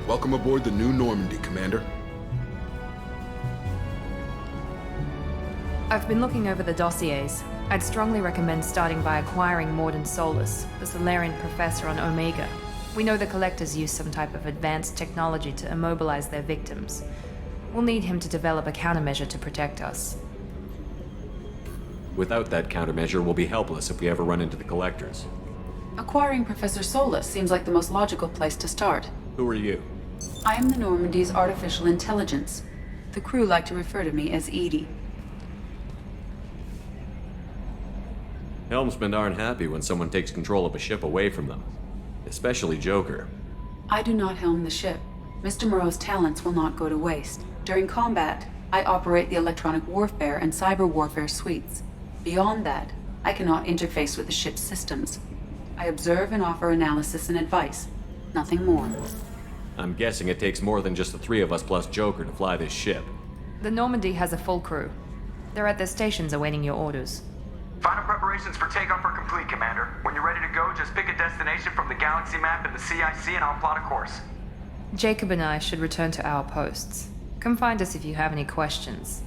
Welcome aboard the new Normandy, Commander. I've been looking over the dossiers. I'd strongly recommend starting by acquiring Morden Solus, the Solarian professor on Omega. We know the Collectors use some type of advanced technology to immobilize their victims. We'll need him to develop a countermeasure to protect us. Without that countermeasure, we'll be helpless if we ever run into the Collectors. Acquiring Professor Solus seems like the most logical place to start. Who are you? I am the Normandy's artificial intelligence. The crew like to refer to me as Edie. Helmsmen aren't happy when someone takes control of a ship away from them. Especially Joker. I do not helm the ship. Mr. Moreau's talents will not go to waste. During combat, I operate the electronic warfare and cyber warfare suites. Beyond that, I cannot interface with the ship's systems. I observe and offer analysis and advice. Nothing more. I'm guessing it takes more than just the three of us plus Joker to fly this ship. The Normandy has a full crew. They're at their stations awaiting your orders. Final preparations for takeoff are complete, Commander. When you're ready to go, just pick a destination from the galaxy map in the CIC and I'll plot a course. Jacob and I should return to our posts. Come find us if you have any questions.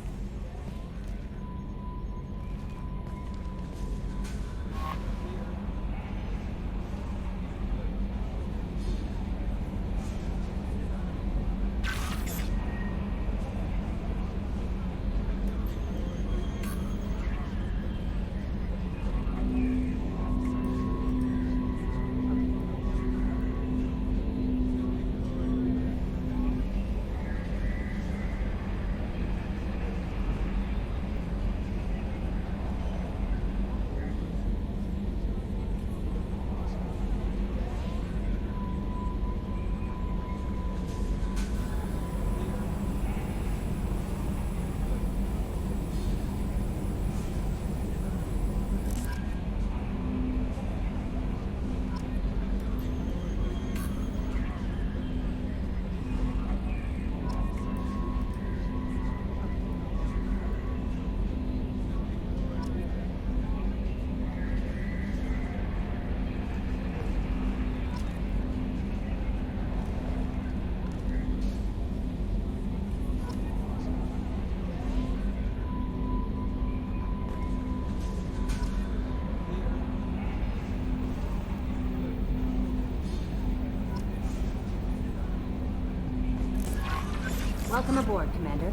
Welcome aboard, Commander.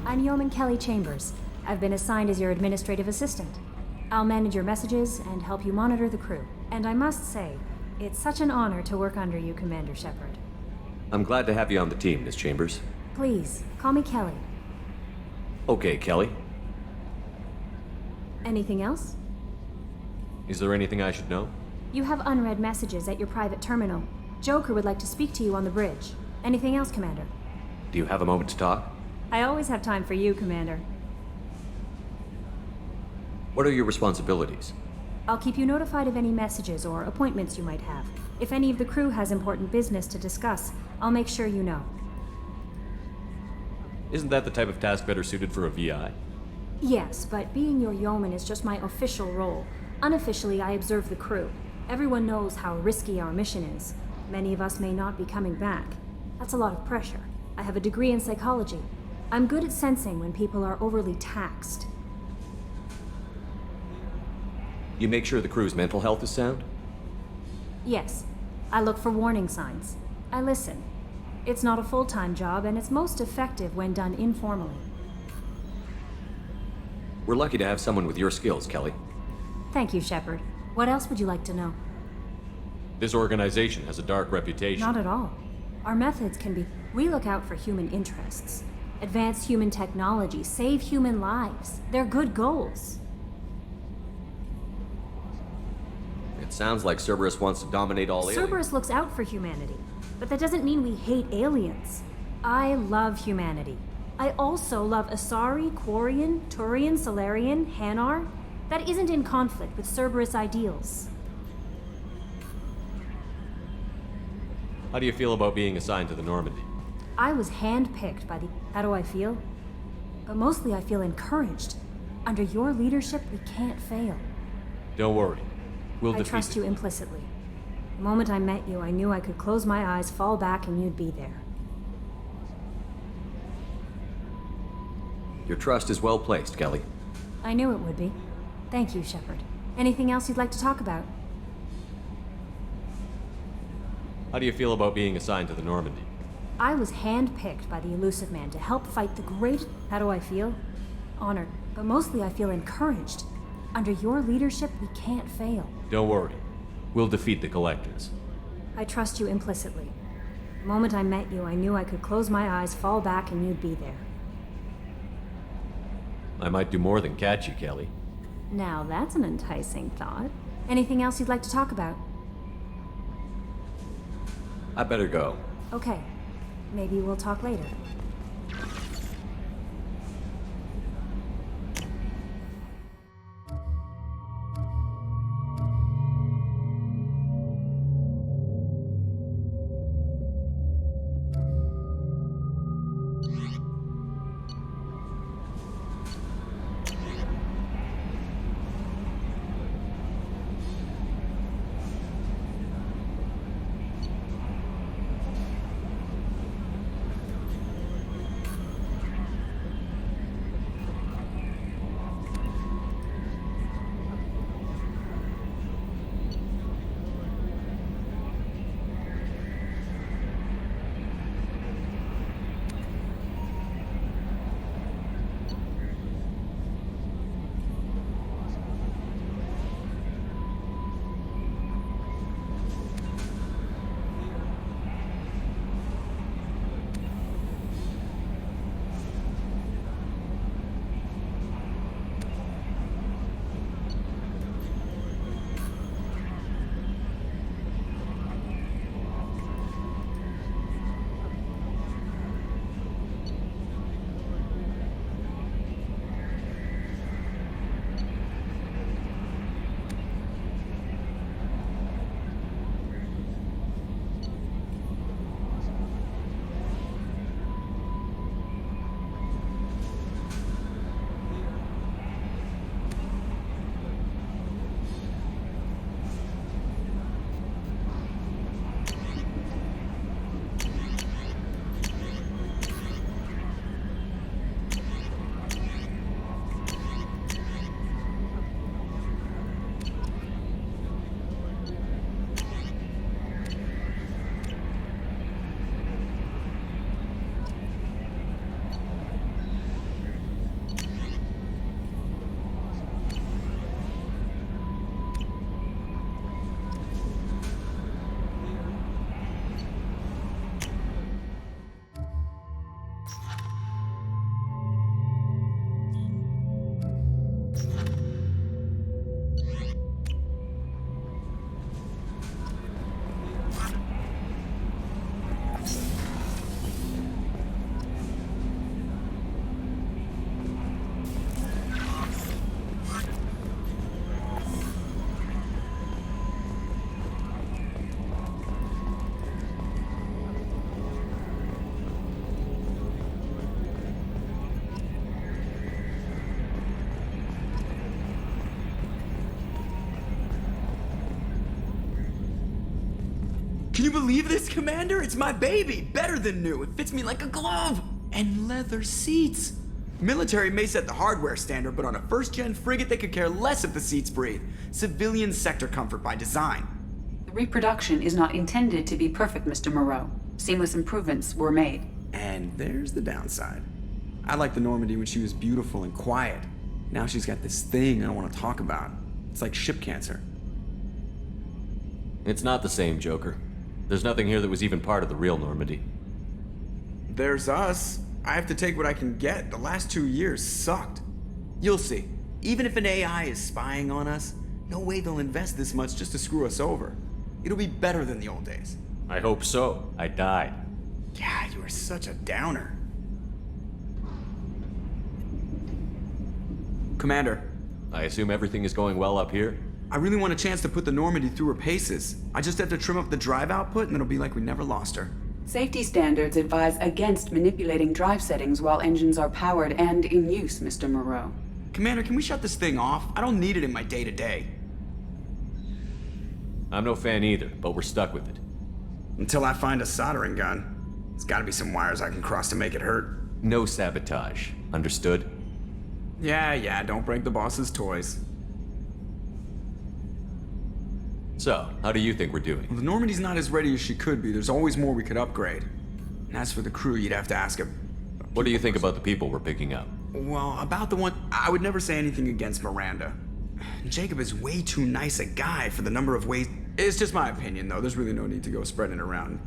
I'm Yeoman Kelly Chambers. I've been assigned as your administrative assistant. I'll manage your messages and help you monitor the crew. And I must say, it's such an honor to work under you, Commander Shepard. I'm glad to have you on the team, Miss Chambers. Please, call me Kelly. Okay, Kelly. Anything else? Is there anything I should know? You have unread messages at your private terminal. Joker would like to speak to you on the bridge. Anything else, Commander? Do you have a moment to talk? I always have time for you, Commander. What are your responsibilities? I'll keep you notified of any messages or appointments you might have. If any of the crew has important business to discuss, I'll make sure you know. Isn't that the type of task better suited for a VI? Yes, but being your yeoman is just my official role. Unofficially, I observe the crew. Everyone knows how risky our mission is. Many of us may not be coming back. That's a lot of pressure. I have a degree in psychology. I'm good at sensing when people are overly taxed. You make sure the crew's mental health is sound? Yes. I look for warning signs. I listen. It's not a full-time job, and it's most effective when done informally. We're lucky to have someone with your skills, Kelly. Thank you, Shepard. What else would you like to know? This organization has a dark reputation. Not at all. Our methods can be... We look out for human interests. Advance human technology, save human lives. They're good goals. It sounds like Cerberus wants to dominate all aliens. Cerberus looks out for humanity, but that doesn't mean we hate aliens. I love humanity. I also love Asari, Quarian, Turian, Solarian, Hanar. That isn't in conflict with Cerberus ideals. How do you feel about being assigned to the Normandy? I was handpicked by the... How do I feel? But mostly I feel encouraged. Under your leadership, we can't fail. Don't worry. We'll defeat I trust it. you implicitly. The moment I met you, I knew I could close my eyes, fall back, and you'd be there. Your trust is well placed, Kelly. I knew it would be. Thank you, Shepard. Anything else you'd like to talk about? How do you feel about being assigned to the Normandy? I was handpicked by the Elusive Man to help fight the great... How do I feel? Honored, but mostly I feel encouraged. Under your leadership, we can't fail. Don't worry. We'll defeat the Collectors. I trust you implicitly. The moment I met you, I knew I could close my eyes, fall back, and you'd be there. I might do more than catch you, Kelly. Now that's an enticing thought. Anything else you'd like to talk about? I better go. Okay. Maybe we'll talk later. Can you believe this, Commander? It's my baby! Better than new. It fits me like a glove! And leather seats! Military may set the hardware standard, but on a first-gen frigate, they could care less if the seats breathe. Civilian sector comfort by design. The reproduction is not intended to be perfect, Mr. Moreau. Seamless improvements were made. And there's the downside. I liked the Normandy when she was beautiful and quiet. Now she's got this thing I don't want to talk about. It's like ship cancer. It's not the same, Joker. There's nothing here that was even part of the real Normandy. There's us. I have to take what I can get. The last 2 years sucked. You'll see. Even if an AI is spying on us, no way they'll invest this much just to screw us over. It'll be better than the old days. I hope so. I died. Yeah, you are such a downer. Commander. I assume everything is going well up here? I really want a chance to put the Normandy through her paces. I just have to trim up the drive output and it'll be like we never lost her. Safety standards advise against manipulating drive settings while engines are powered and in use, Mr. Moreau. Commander, can we shut this thing off? I don't need it in my day-to-day. I'm no fan either, but we're stuck with it. Until I find a soldering gun. There's gotta be some wires I can cross to make it hurt. No sabotage. Understood? Yeah, don't break the boss's toys. So, how do you think we're doing? Well, the Normandy's not as ready as she could be. There's always more we could upgrade. And as for the crew, you'd have to ask him. What do you think about the people we're picking up? Well, about the one... I would never say anything against Miranda. Jacob is way too nice a guy for the number of ways... It's just my opinion, though. There's really no need to go spreading it around.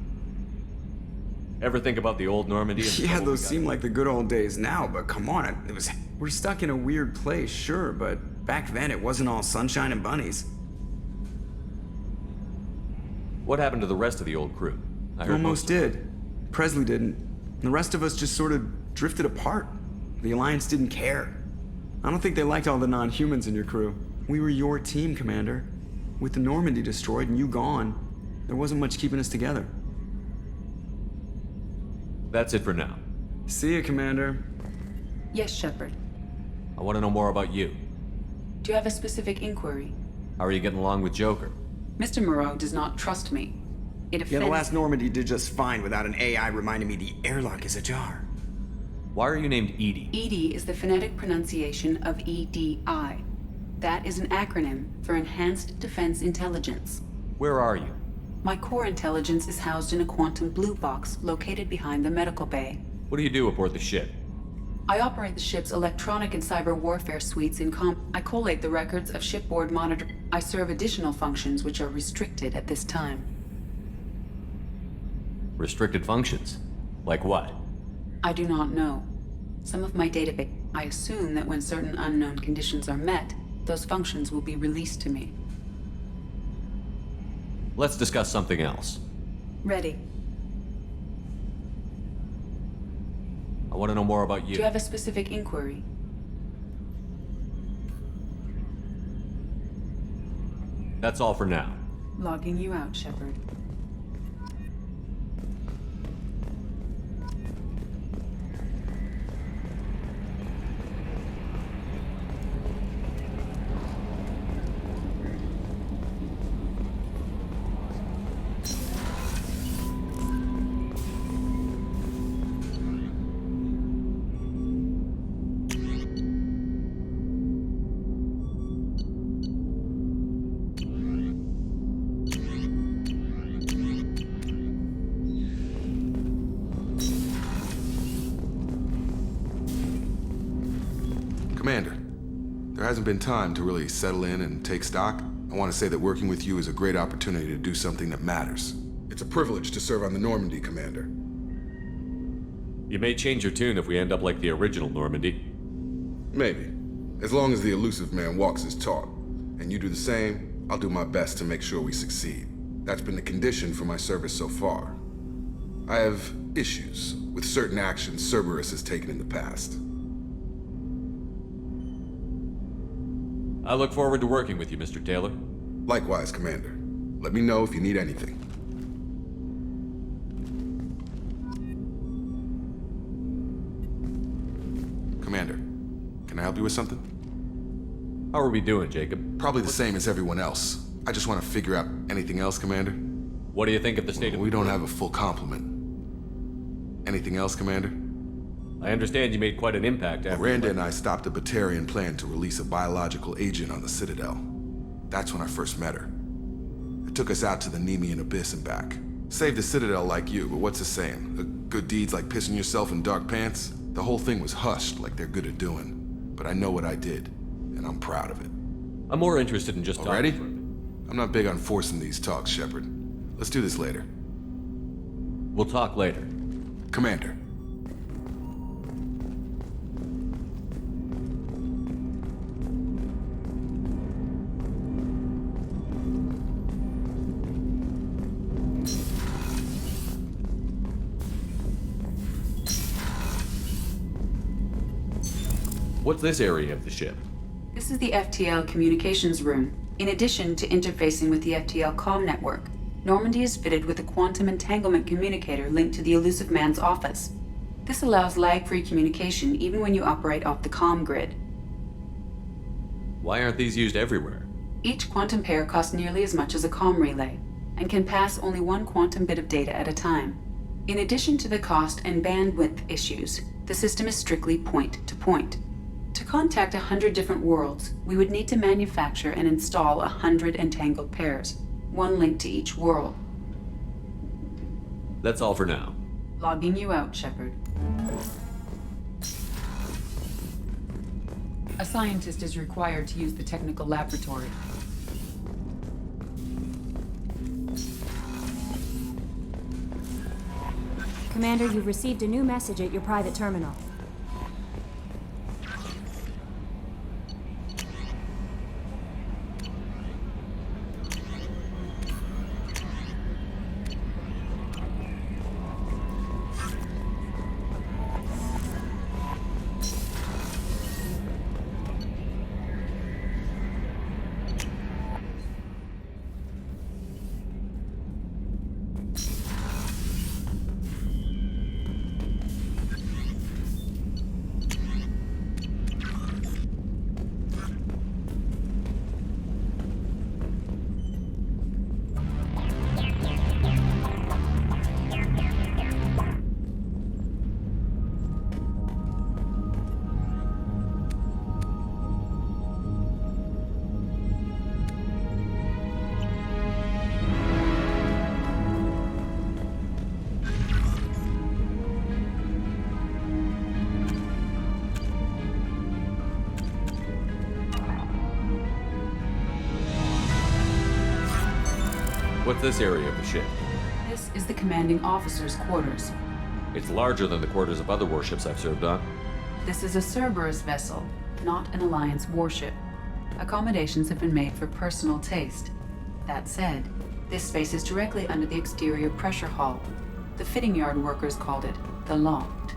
Ever think about the old Normandy? Yeah, those seem like the good old days now, but come on, it was... We're stuck in a weird place, sure, but back then it wasn't all sunshine and bunnies. What happened to the rest of the old crew? I heard Almost did. Presley didn't. The rest of us just sort of drifted apart. The Alliance didn't care. I don't think they liked all the non-humans in your crew. We were your team, Commander. With the Normandy destroyed and you gone, there wasn't much keeping us together. That's it for now. See you, Commander. Yes, Shepard. I want to know more about you. Do you have a specific inquiry? How are you getting along with Joker? Mr. Moreau does not trust me. It offends... Yeah, the last Normandy did just fine without an AI reminding me the airlock is ajar. Why are you named EDI? EDI is the phonetic pronunciation of EDI. That is an acronym for Enhanced Defense Intelligence. Where are you? My core intelligence is housed in a quantum blue box located behind the medical bay. What do you do aboard the ship? I operate the ship's electronic and cyber warfare suites I collate the records of shipboard monitor. I serve additional functions which are restricted at this time. Restricted functions? Like what? I do not know. Some of my database... I assume that when certain unknown conditions are met, those functions will be released to me. Let's discuss something else. Ready. I want to know more about you. Do you have a specific inquiry? That's all for now. Logging you out, Shepard. Commander, there hasn't been time to really settle in and take stock. I want to say that working with you is a great opportunity to do something that matters. It's a privilege to serve on the Normandy, Commander. You may change your tune if we end up like the original Normandy. Maybe. As long as the elusive man walks his talk. And you do the same, I'll do my best to make sure we succeed. That's been the condition for my service so far. I have issues with certain actions Cerberus has taken in the past. I look forward to working with you, Mr. Taylor. Likewise, Commander. Let me know if you need anything. Commander, can I help you with something? How are we doing, Jacob? Probably the same as everyone else. I just want to figure out anything else, Commander. What do you think of the state of... We don't have a full complement. Anything else, Commander? I understand you made quite an impact after... Miranda and I stopped a Batarian plan to release a biological agent on the Citadel. That's when I first met her. It took us out to the Nemean Abyss and back. Saved the Citadel like you, but what's the saying? Good deeds like pissing yourself in dark pants? The whole thing was hushed like they're good at doing. But I know what I did, and I'm proud of it. I'm more interested in just Already? talking. I'm not big on forcing these talks, Shepard. Let's do this later. We'll talk later. Commander. What's this area of the ship? This is the FTL communications room. In addition to interfacing with the FTL comm network, Normandy is fitted with a quantum entanglement communicator linked to the elusive man's office. This allows lag-free communication even when you operate off the comm grid. Why aren't these used everywhere? Each quantum pair costs nearly as much as a comm relay, and can pass only one quantum bit of data at a time. In addition to the cost and bandwidth issues, the system is strictly point-to-point. To contact 100 different worlds, we would need to manufacture and install 100 entangled pairs, one link to each world. That's all for now. Logging you out, Shepard. A scientist is required to use the technical laboratory. Commander, you've received a new message at your private terminal. What's this area of the ship? This is the commanding officer's quarters. It's larger than the quarters of other warships I've served on. This is a Cerberus vessel, not an Alliance warship. Accommodations have been made for personal taste. That said, this space is directly under the exterior pressure hull. The fitting yard workers called it the loft.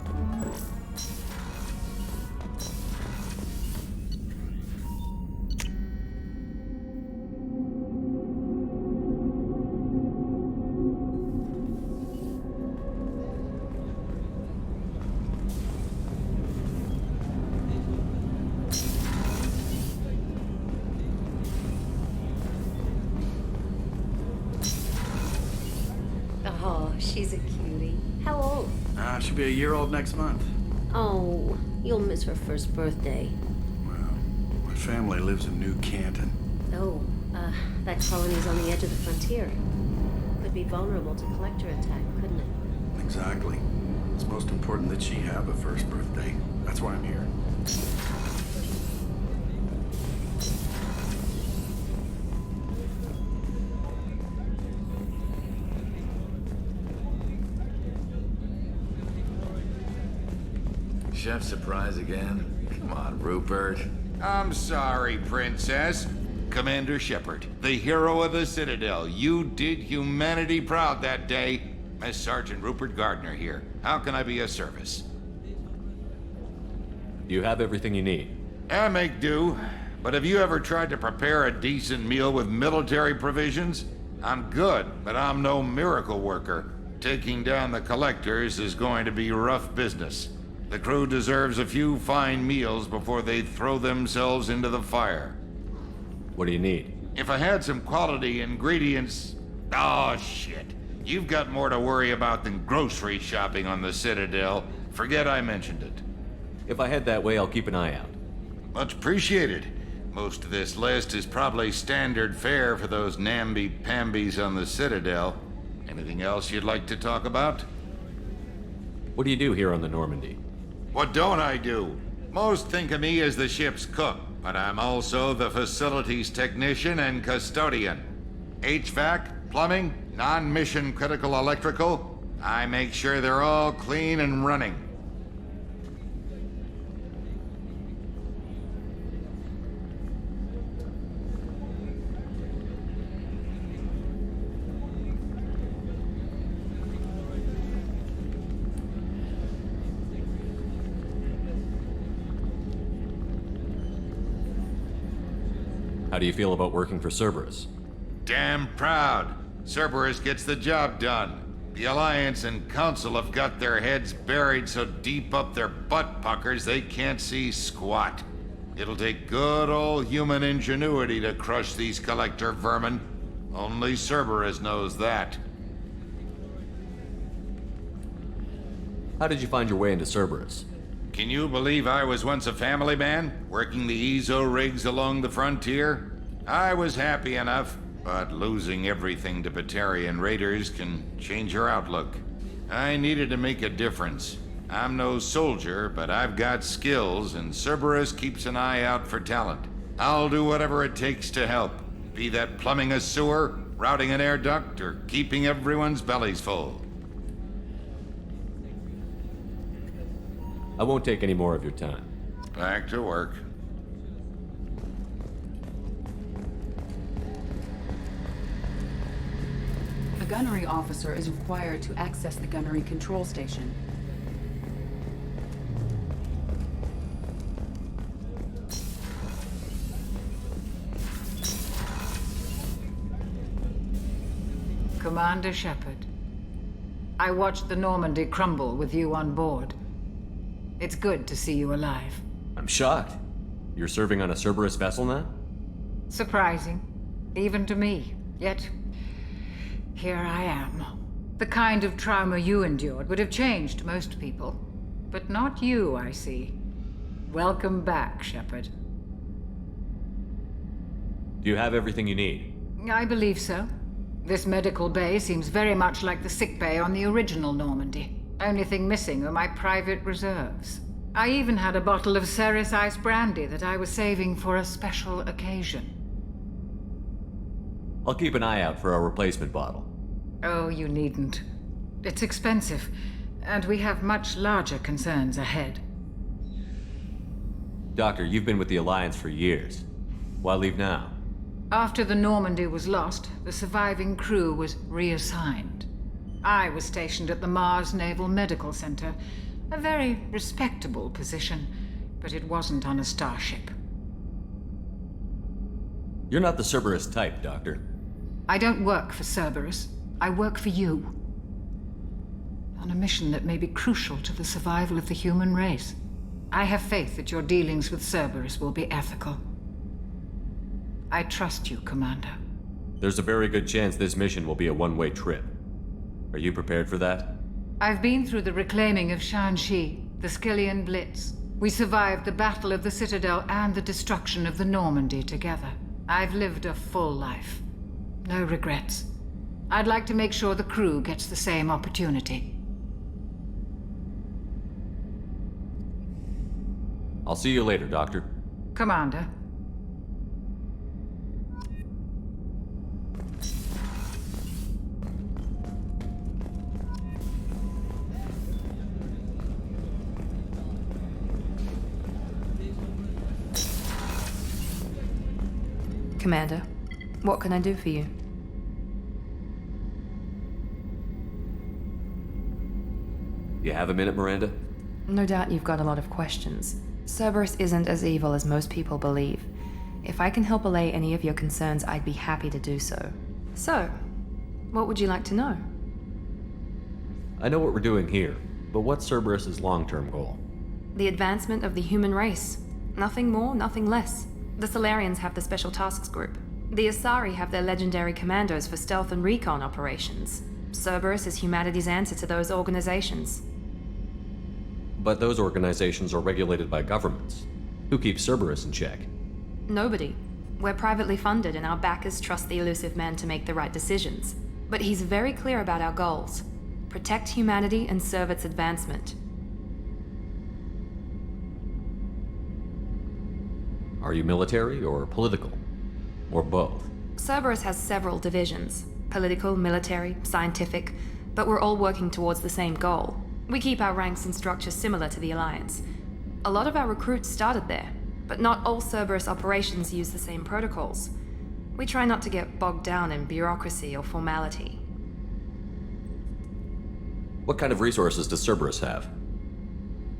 Oh, she's a cutie. How old? She'll be a year old next month. Oh, you'll miss her first birthday. My family lives in New Canton. Oh, that colony's on the edge of the frontier. Could be vulnerable to collector attack, couldn't it? Exactly. It's most important that she have a first birthday. That's why I'm here. Chef surprise again? Come on, Rupert. I'm sorry, Princess. Commander Shepard, the hero of the Citadel. You did humanity proud that day. Mess Sergeant Rupert Gardner here. How can I be of service? Do you have everything you need? I make do. But have you ever tried to prepare a decent meal with military provisions? I'm good, but I'm no miracle worker. Taking down the collectors is going to be rough business. The crew deserves a few fine meals before they throw themselves into the fire. What do you need? If I had some quality ingredients... Oh, shit. You've got more to worry about than grocery shopping on the Citadel. Forget I mentioned it. If I head that way, I'll keep an eye out. Much appreciated. Most of this list is probably standard fare for those namby-pambies on the Citadel. Anything else you'd like to talk about? What do you do here on the Normandy? What don't I do? Most think of me as the ship's cook, but I'm also the facilities technician and custodian. HVAC, plumbing, non-mission critical electrical. I make sure they're all clean and running. How do you feel about working for Cerberus? Damn proud. Cerberus gets the job done. The Alliance and Council have got their heads buried so deep up their butt puckers they can't see squat. It'll take good old human ingenuity to crush these collector vermin. Only Cerberus knows that. How did you find your way into Cerberus? Can you believe I was once a family man, working the EZO rigs along the frontier? I was happy enough, but losing everything to Batarian raiders can change your outlook. I needed to make a difference. I'm no soldier, but I've got skills, and Cerberus keeps an eye out for talent. I'll do whatever it takes to help, be that plumbing a sewer, routing an air duct, or keeping everyone's bellies full. I won't take any more of your time. Back to work. A gunnery officer is required to access the gunnery control station. Commander Shepard, I watched the Normandy crumble with you on board. It's good to see you alive. I'm shocked. You're serving on a Cerberus vessel now? Surprising, even to me. Yet, here I am. The kind of trauma you endured would have changed most people. But not you, I see. Welcome back, Shepard. Do you have everything you need? I believe so. This medical bay seems very much like the sick bay on the original Normandy. Only thing missing were my private reserves. I even had a bottle of Ceres Ice brandy that I was saving for a special occasion. I'll keep an eye out for a replacement bottle. Oh, you needn't. It's expensive, and we have much larger concerns ahead. Doctor, you've been with the Alliance for years. Why leave now? After the Normandy was lost, the surviving crew was reassigned. I was stationed at the Mars Naval Medical Center, a very respectable position, but it wasn't on a starship. You're not the Cerberus type, Doctor. I don't work for Cerberus. I work for you. On a mission that may be crucial to the survival of the human race. I have faith that your dealings with Cerberus will be ethical. I trust you, Commander. There's a very good chance this mission will be a one-way trip. Are you prepared for that? I've been through the reclaiming of Shanxi, the Skillian Blitz. We survived the Battle of the Citadel and the destruction of the Normandy together. I've lived a full life. No regrets. I'd like to make sure the crew gets the same opportunity. I'll see you later, Doctor. Commander. Commander, what can I do for you? You have a minute, Miranda? No doubt you've got a lot of questions. Cerberus isn't as evil as most people believe. If I can help allay any of your concerns, I'd be happy to do so. So, what would you like to know? I know what we're doing here, but what's Cerberus's long-term goal? The advancement of the human race. Nothing more, nothing less. The Solarians have the Special Tasks Group. The Asari have their legendary commandos for stealth and recon operations. Cerberus is humanity's answer to those organizations. But those organizations are regulated by governments. Who keeps Cerberus in check? Nobody. We're privately funded and our backers trust the elusive man to make the right decisions. But he's very clear about our goals. Protect humanity and serve its advancement. Are you military or political? Or both? Cerberus has several divisions. Political, military, scientific, but we're all working towards the same goal. We keep our ranks and structures similar to the Alliance. A lot of our recruits started there, but not all Cerberus operations use the same protocols. We try not to get bogged down in bureaucracy or formality. What kind of resources does Cerberus have?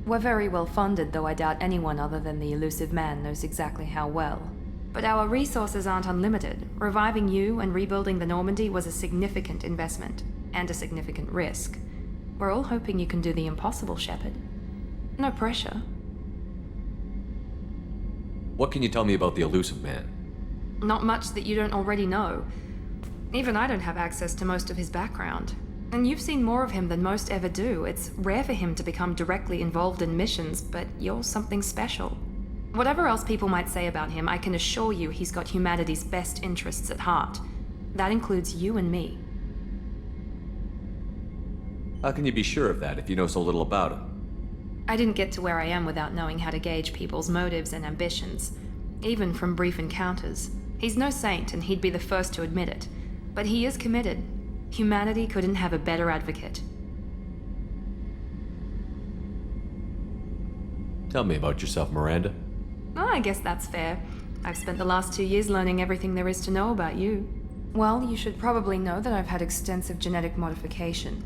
We're very well funded, though I doubt anyone other than the elusive man knows exactly how well. But our resources aren't unlimited. Reviving you and rebuilding the Normandy was a significant investment, and a significant risk. We're all hoping you can do the impossible, Shepard. No pressure. What can you tell me about the elusive man? Not much that you don't already know. Even I don't have access to most of his background. And you've seen more of him than most ever do. It's rare for him to become directly involved in missions, but you're something special. Whatever else people might say about him, I can assure you he's got humanity's best interests at heart. That includes you and me. How can you be sure of that if you know so little about him? I didn't get to where I am without knowing how to gauge people's motives and ambitions, even from brief encounters. He's no saint, and he'd be the first to admit it. But he is committed. Humanity couldn't have a better advocate. Tell me about yourself, Miranda. Oh, I guess that's fair. I've spent the last 2 years learning everything there is to know about you. Well, you should probably know that I've had extensive genetic modification.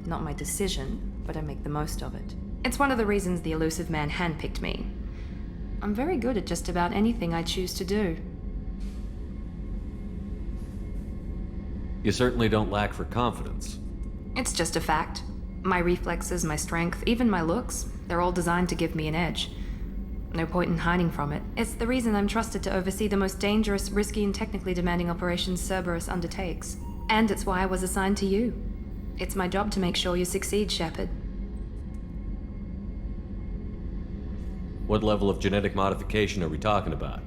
Not my decision, but I make the most of it. It's one of the reasons the elusive man handpicked me. I'm very good at just about anything I choose to do. You certainly don't lack for confidence. It's just a fact. My reflexes, my strength, even my looks, they're all designed to give me an edge. No point in hiding from it. It's the reason I'm trusted to oversee the most dangerous, risky, and technically demanding operations Cerberus undertakes. And it's why I was assigned to you. It's my job to make sure you succeed, Shepard. What level of genetic modification are we talking about?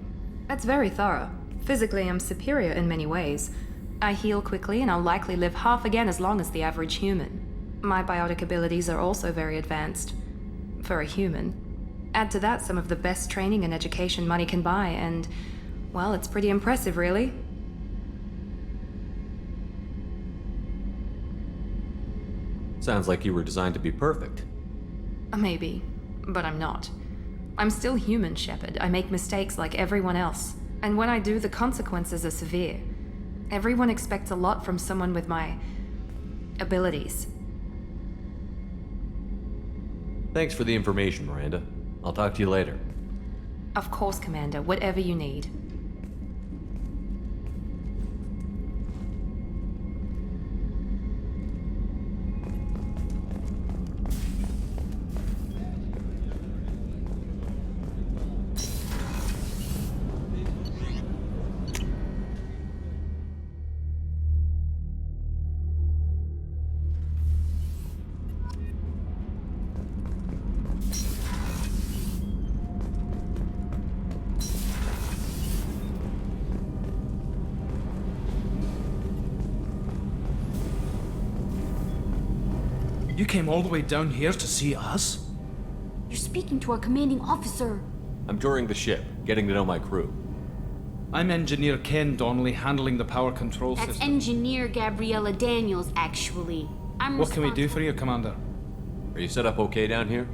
That's very thorough. Physically, I'm superior in many ways. I heal quickly, and I'll likely live half again as long as the average human. My biotic abilities are also very advanced. For a human. Add to that some of the best training and education money can buy, and, well, it's pretty impressive, really. Sounds like you were designed to be perfect. Maybe, but I'm not. I'm still human, Shepard. I make mistakes like everyone else. And when I do, the consequences are severe. Everyone expects a lot from someone with my abilities. Thanks for the information, Miranda. I'll talk to you later. Of course, Commander. Whatever you need. You came all the way down here to see us? You're speaking to our commanding officer. I'm touring the ship, getting to know my crew. I'm Engineer Ken Donnelly, handling the power control That's system. Engineer Gabriella Daniels, actually. What can we do for you, Commander? Are you set up okay down here?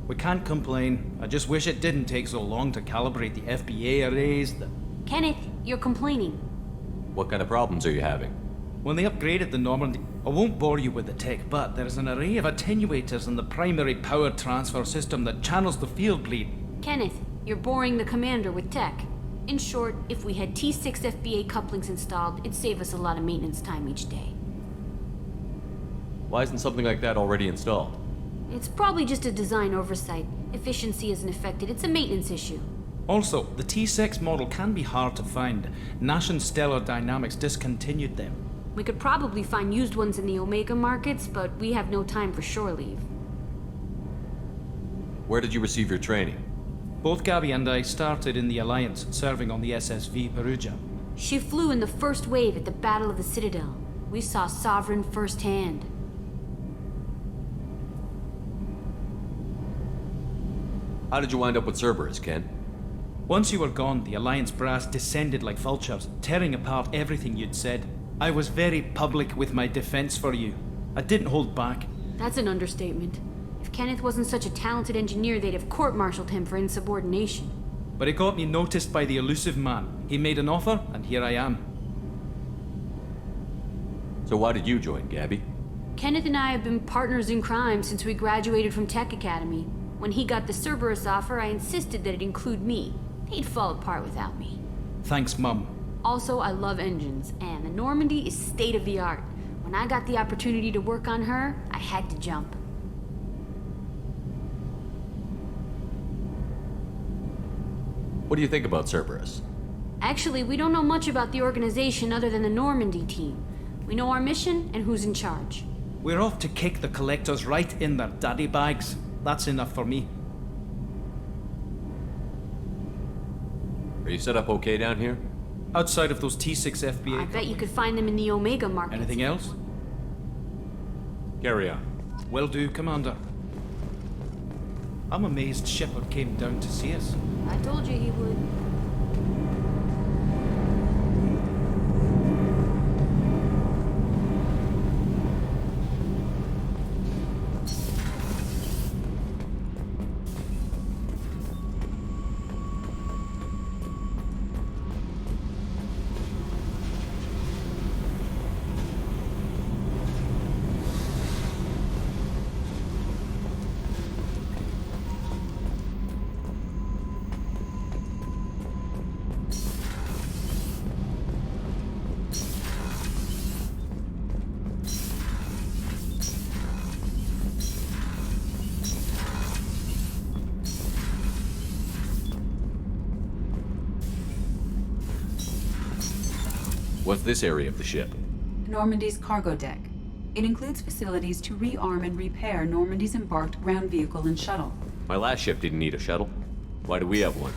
We can't complain. I just wish it didn't take so long to calibrate the FBA arrays. Kenneth, you're complaining. What kind of problems are you having? When they upgraded the Normandy, I won't bore you with the tech, but there's an array of attenuators in the primary power transfer system that channels the field bleed. Kenneth, you're boring the commander with tech. In short, if we had T6 FBA couplings installed, it'd save us a lot of maintenance time each day. Why isn't something like that already installed? It's probably just a design oversight. Efficiency isn't affected, it's a maintenance issue. Also, the T6 model can be hard to find. Nash and Stellar Dynamics discontinued them. We could probably find used ones in the Omega markets, but we have no time for shore leave. Where did you receive your training? Both Gabby and I started in the Alliance, serving on the SSV Perugia. She flew in the first wave at the Battle of the Citadel. We saw Sovereign firsthand. How did you wind up with Cerberus, Ken? Once you were gone, the Alliance brass descended like vultures, tearing apart everything you'd said. I was very public with my defense for you. I didn't hold back. That's an understatement. If Kenneth wasn't such a talented engineer, they'd have court-martialed him for insubordination. But it got me noticed by the elusive man. He made an offer, and here I am. So why did you join, Gabby? Kenneth and I have been partners in crime since we graduated from Tech Academy. When he got the Cerberus offer, I insisted that it include me. He'd fall apart without me. Thanks, Mum. Also, I love engines, and the Normandy is state-of-the-art. When I got the opportunity to work on her, I had to jump. What What do you think about Cerberus? Actually, we don't know much about the organization other than the Normandy team. We know our mission and who's in charge. We're off to kick the collectors right in their daddy bags. That's enough for me. Are you set up okay down here? Outside of those T6 FBA. I bet you could find them in the Omega market. Anything else? Carry on. Will do, Commander. I'm amazed Shepard came down to see us. I told you he would. What's this area of the ship? Normandy's cargo deck. It includes facilities to rearm and repair Normandy's embarked ground vehicle and shuttle. My last ship didn't need a shuttle. Why do we have one?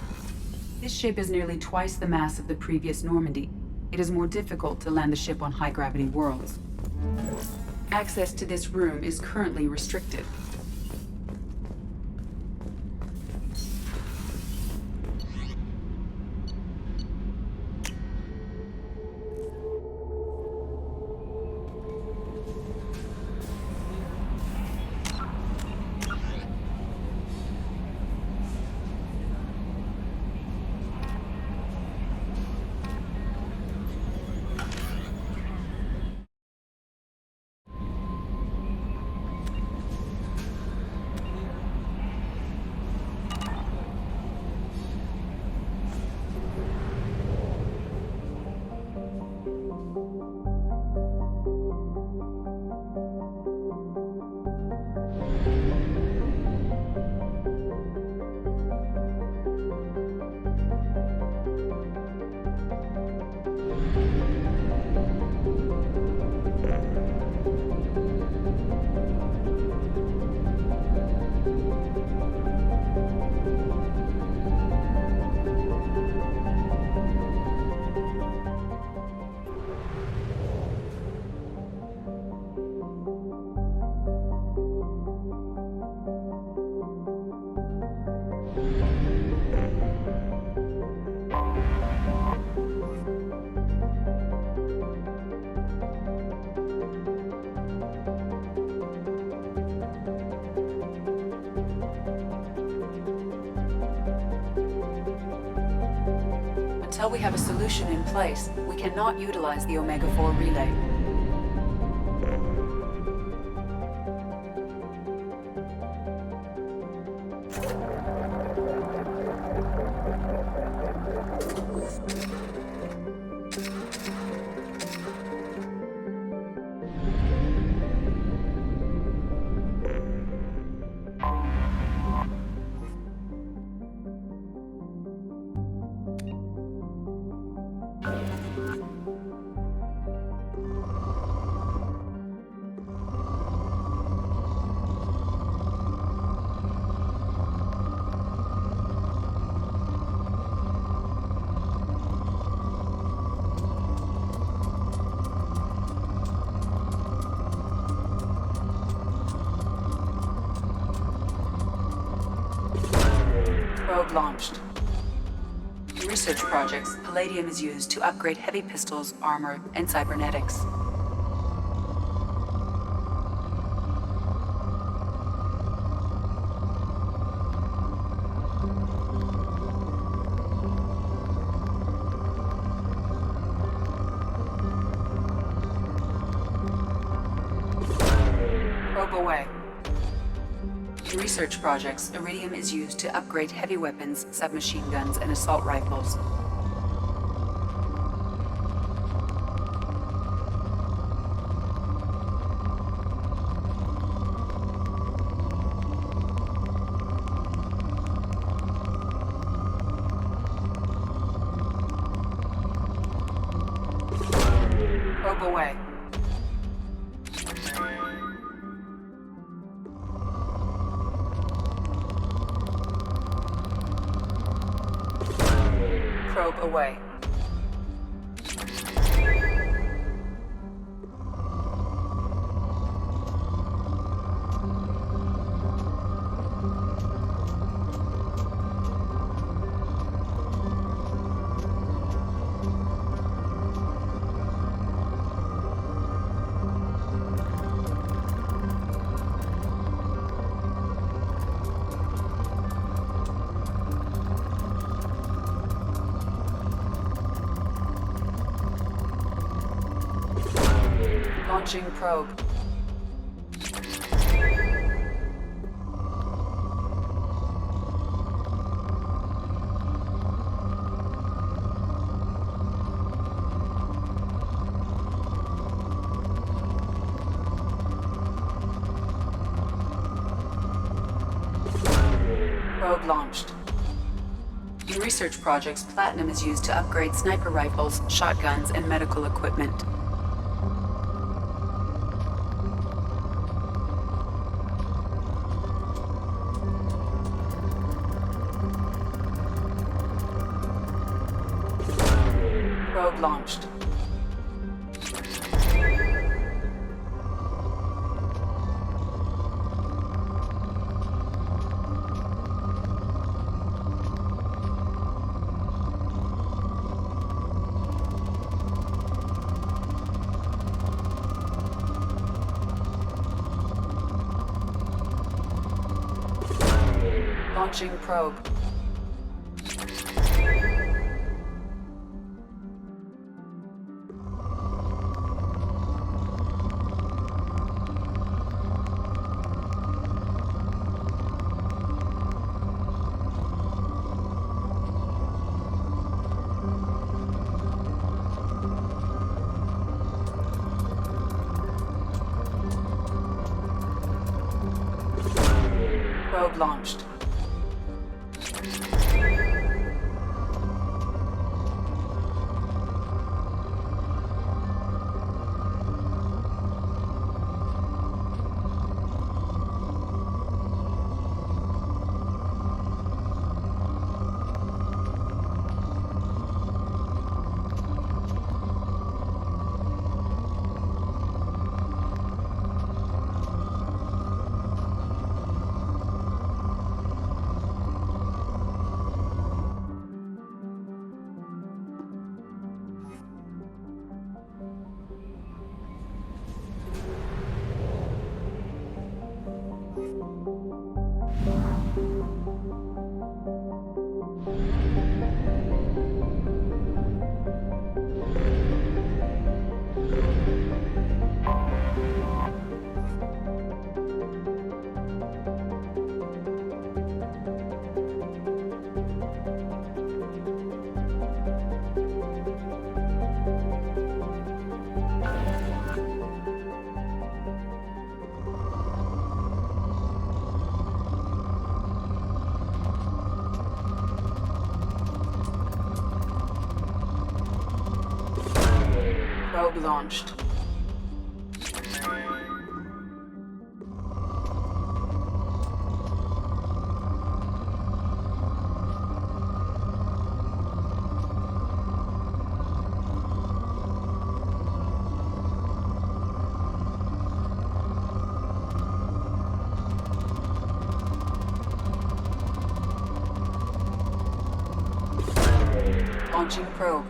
This ship is nearly twice the mass of the previous Normandy. It is more difficult to land the ship on high-gravity worlds. Access to this room is currently restricted. Until we have a solution in place, we cannot utilize the Omega-4 relay. Probe launched. In research projects, palladium is used to upgrade heavy pistols, armor, and cybernetics. Probe away. In research projects, iridium is used to upgrade heavy weapons, submachine guns, and assault rifles. Probe away. Probe away. Launching probe. Probe launched. In research projects, platinum is used to upgrade sniper rifles, shotguns, and medical equipment. Probe launched. Launching probe. Probe launched. Probe launched. Launching probe.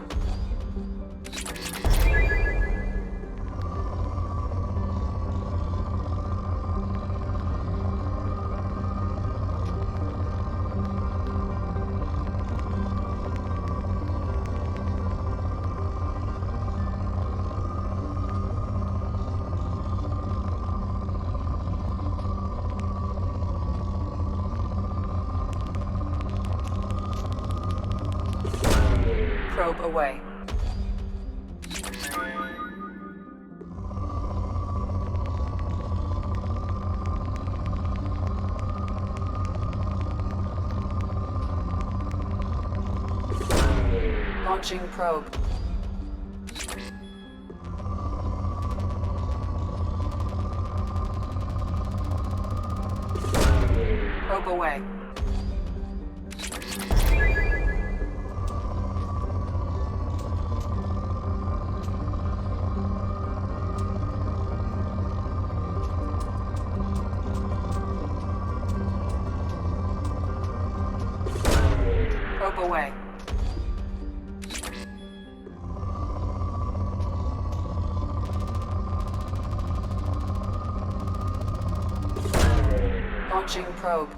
Probe away. Launching probe. Probe away. Probe away. Launching probe.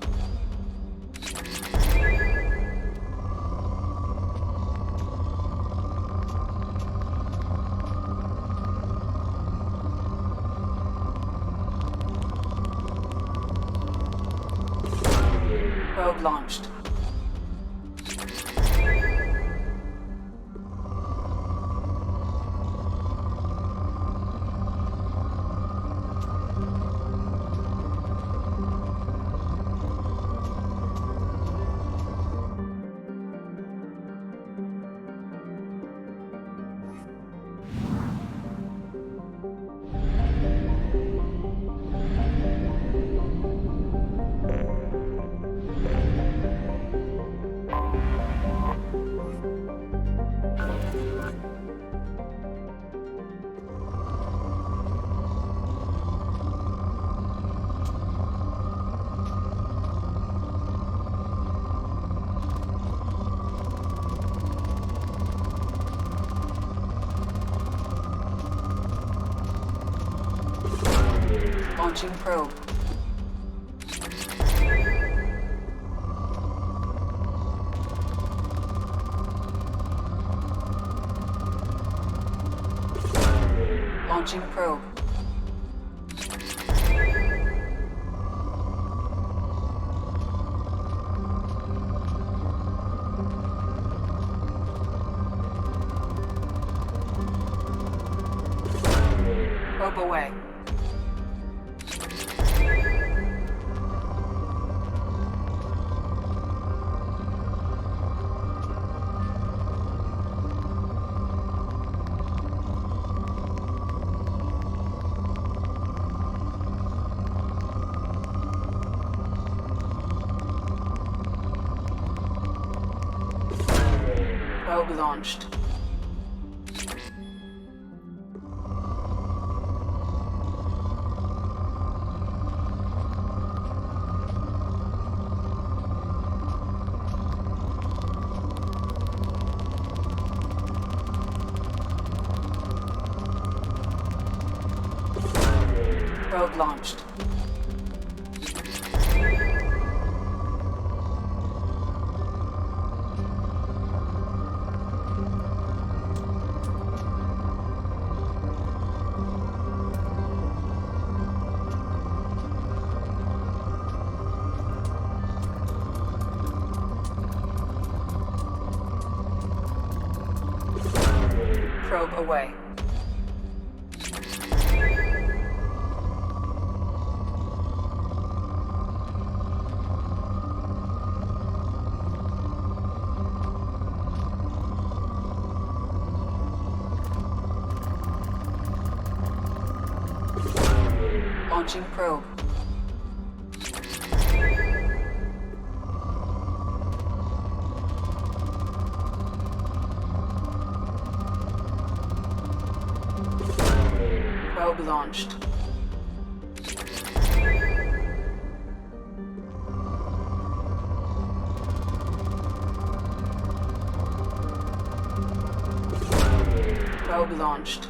Probe launched. Launching probe. Launching probe. Probe away. Probe launched. Probe launched. Probe away. Launching probe. Probe launched. Probe launched.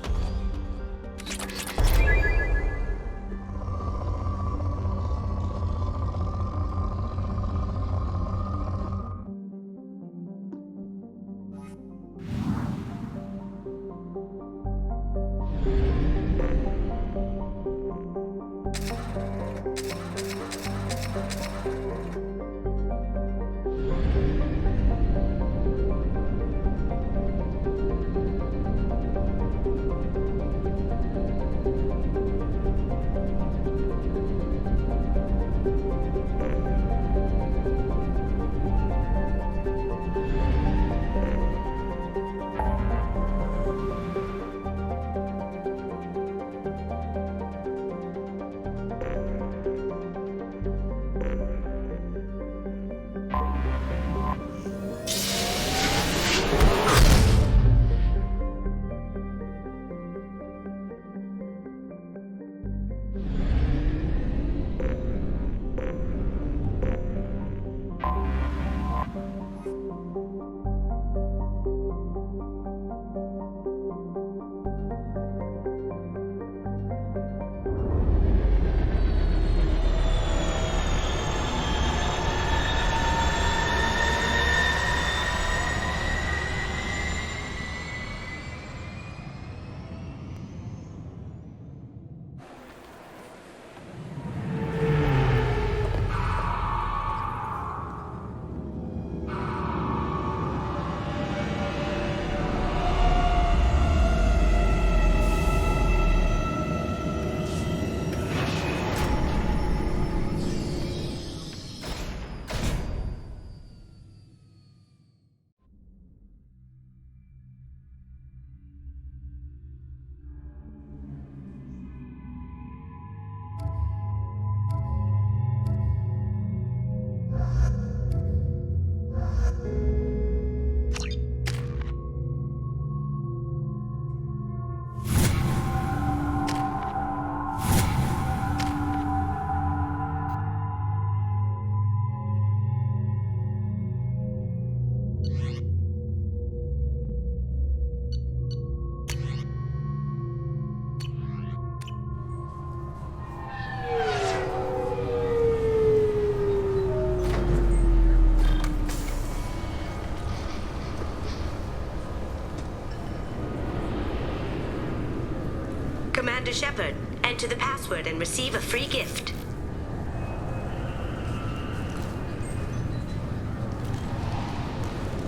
Commander Shepard. Enter the password and receive a free gift.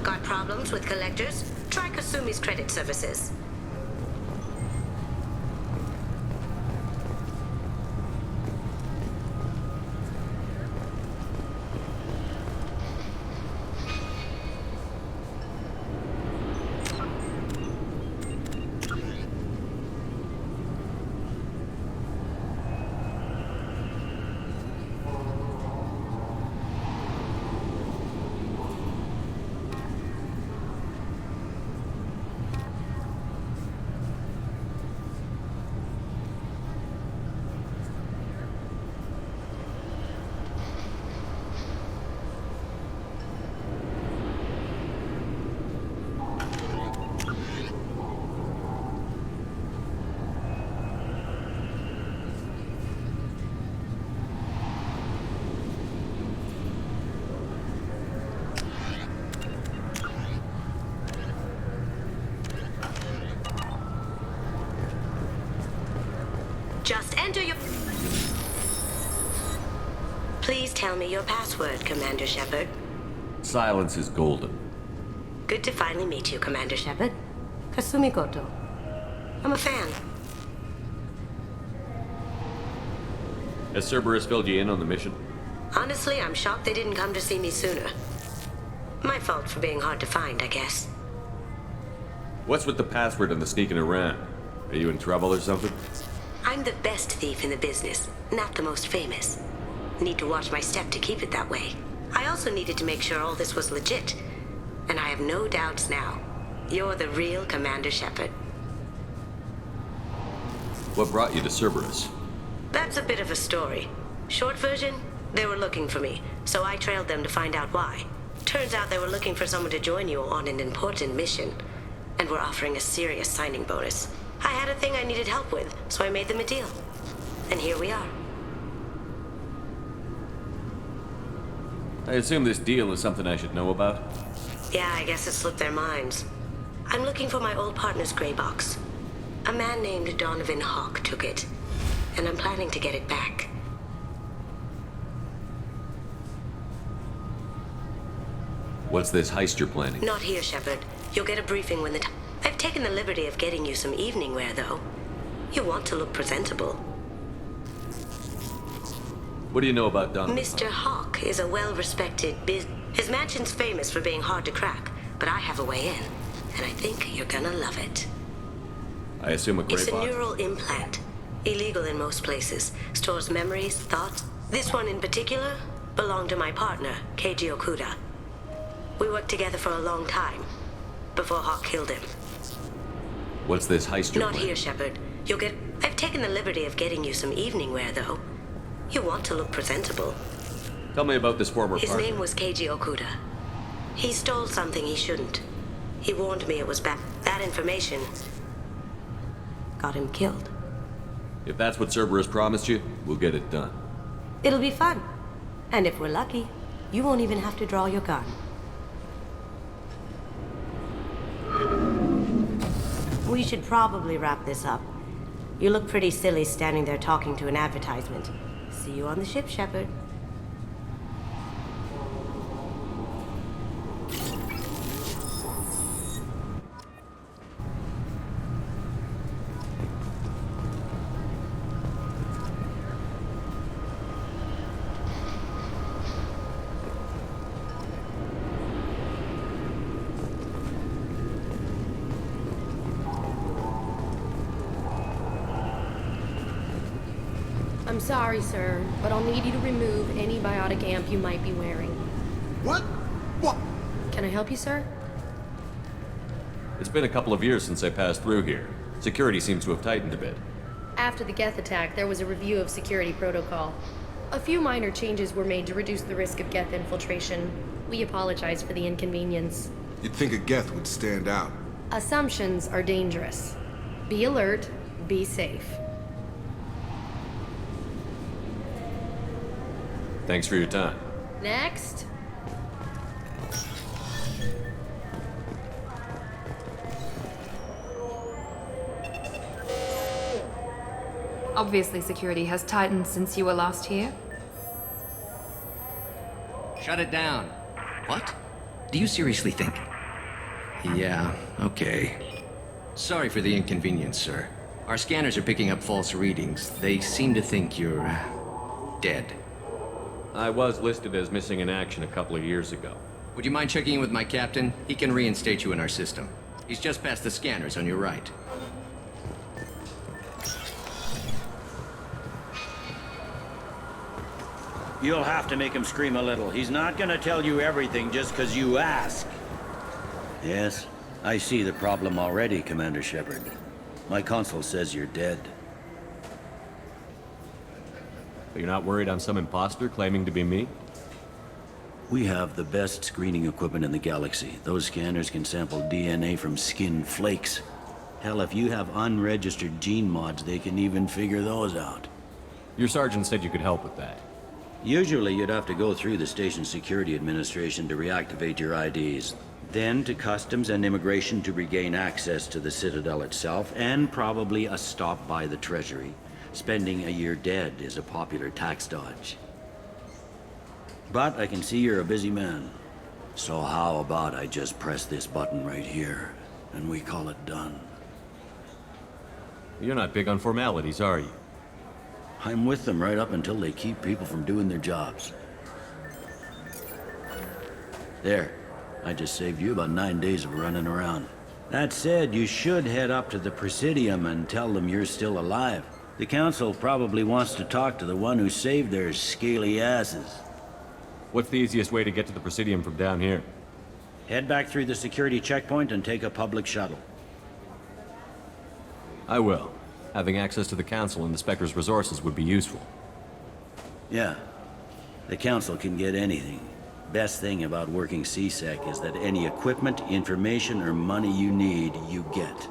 Got problems with collectors? Try Kasumi's credit services. Just enter your... Please tell me your password, Commander Shepard. Silence is golden. Good to finally meet you, Commander Shepard. Kasumi Goto. I'm a fan. Has Cerberus filled you in on the mission? Honestly, I'm shocked they didn't come to see me sooner. My fault for being hard to find, I guess. What's with the password and the sneaking around? Are you in trouble or something? I'm the best thief in the business, not the most famous. Need to watch my step to keep it that way. I also needed to make sure all this was legit. And I have no doubts now. You're the real Commander Shepard. What brought you to Cerberus? That's a bit of a story. Short version, they were looking for me, so I trailed them to find out why. Turns out they were looking for someone to join you on an important mission, and were offering a serious signing bonus. I had a thing I needed help with, so I made them a deal. And here we are. I assume this deal is something I should know about? Yeah, I guess it slipped their minds. I'm looking for my old partner's gray box. A man named Donovan Hawk took it, and I'm planning to get it back. What's this heist you're planning? Not here, Shepard. You'll get a briefing when the time... I've taken the liberty of getting you some evening wear, though. You want to look presentable. What do you know about Donovan? Mr. Hawk is a well-respected His mansion's famous for being hard to crack, but I have a way in, and I think you're gonna love it. I assume a gray It's a box? neural implant. Illegal in most places. Stores memories, thoughts. This one in particular belonged to my partner, Keiji Okuda. We worked together for a long time, before Hawk killed him. What's this heist you're Not planning? here, Shepard. You'll get... I've taken the liberty of getting you some evening wear, though. You want to look presentable. Tell me about this former His partner. name was Keiji Okuda. He stole something he shouldn't. He warned me it was bad. That information got him killed. If that's what Cerberus promised you, we'll get it done. It'll be fun. And if we're lucky, you won't even have to draw your gun. We should probably wrap this up. You look pretty silly standing there talking to an advertisement. See you on the ship, Shepard. I'm sorry, sir, but I'll need you to remove any biotic amp you might be wearing. What? What? Can I help you, sir? It's been a couple of years since I passed through here. Security seems to have tightened a bit. After the Geth attack, there was a review of security protocol. A few minor changes were made to reduce the risk of Geth infiltration. We apologize for the inconvenience. You'd think a Geth would stand out. Assumptions are dangerous. Be alert, be safe. Thanks for your time. Next. Obviously, security has tightened since you were last here. Shut it down. What? Do you seriously think? Yeah, okay. Sorry for the inconvenience, sir. Our scanners are picking up false readings. They seem to think you're dead. I was listed as missing in action a couple of years ago. Would you mind checking in with my captain? He can reinstate you in our system. He's just past the scanners on your right. You'll have to make him scream a little. He's not gonna tell you everything just because you ask. Yes, I see the problem already, Commander Shepard. My console says you're dead. But you're not worried I'm some imposter claiming to be me? We have the best screening equipment in the galaxy. Those scanners can sample DNA from skin flakes. Hell, if you have unregistered gene mods, they can even figure those out. Your sergeant said you could help with that. Usually you'd have to go through the Station Security Administration to reactivate your IDs. Then to Customs and Immigration to regain access to the Citadel itself, and probably a stop by the Treasury. Spending a year dead is a popular tax dodge. But I can see you're a busy man. So how about I just press this button right here, and we call it done? You're not big on formalities, are you? I'm with them right up until they keep people from doing their jobs. There. I just saved you about 9 days of running around. That said, you should head up to the Presidium and tell them you're still alive. The Council probably wants to talk to the one who saved their scaly asses. What's the easiest way to get to the Presidium from down here? Head back through the security checkpoint and take a public shuttle. I will. Having access to the Council and the Spectre's resources would be useful. Yeah. The Council can get anything. Best thing about working CSEC is that any equipment, information, or money you need, you get.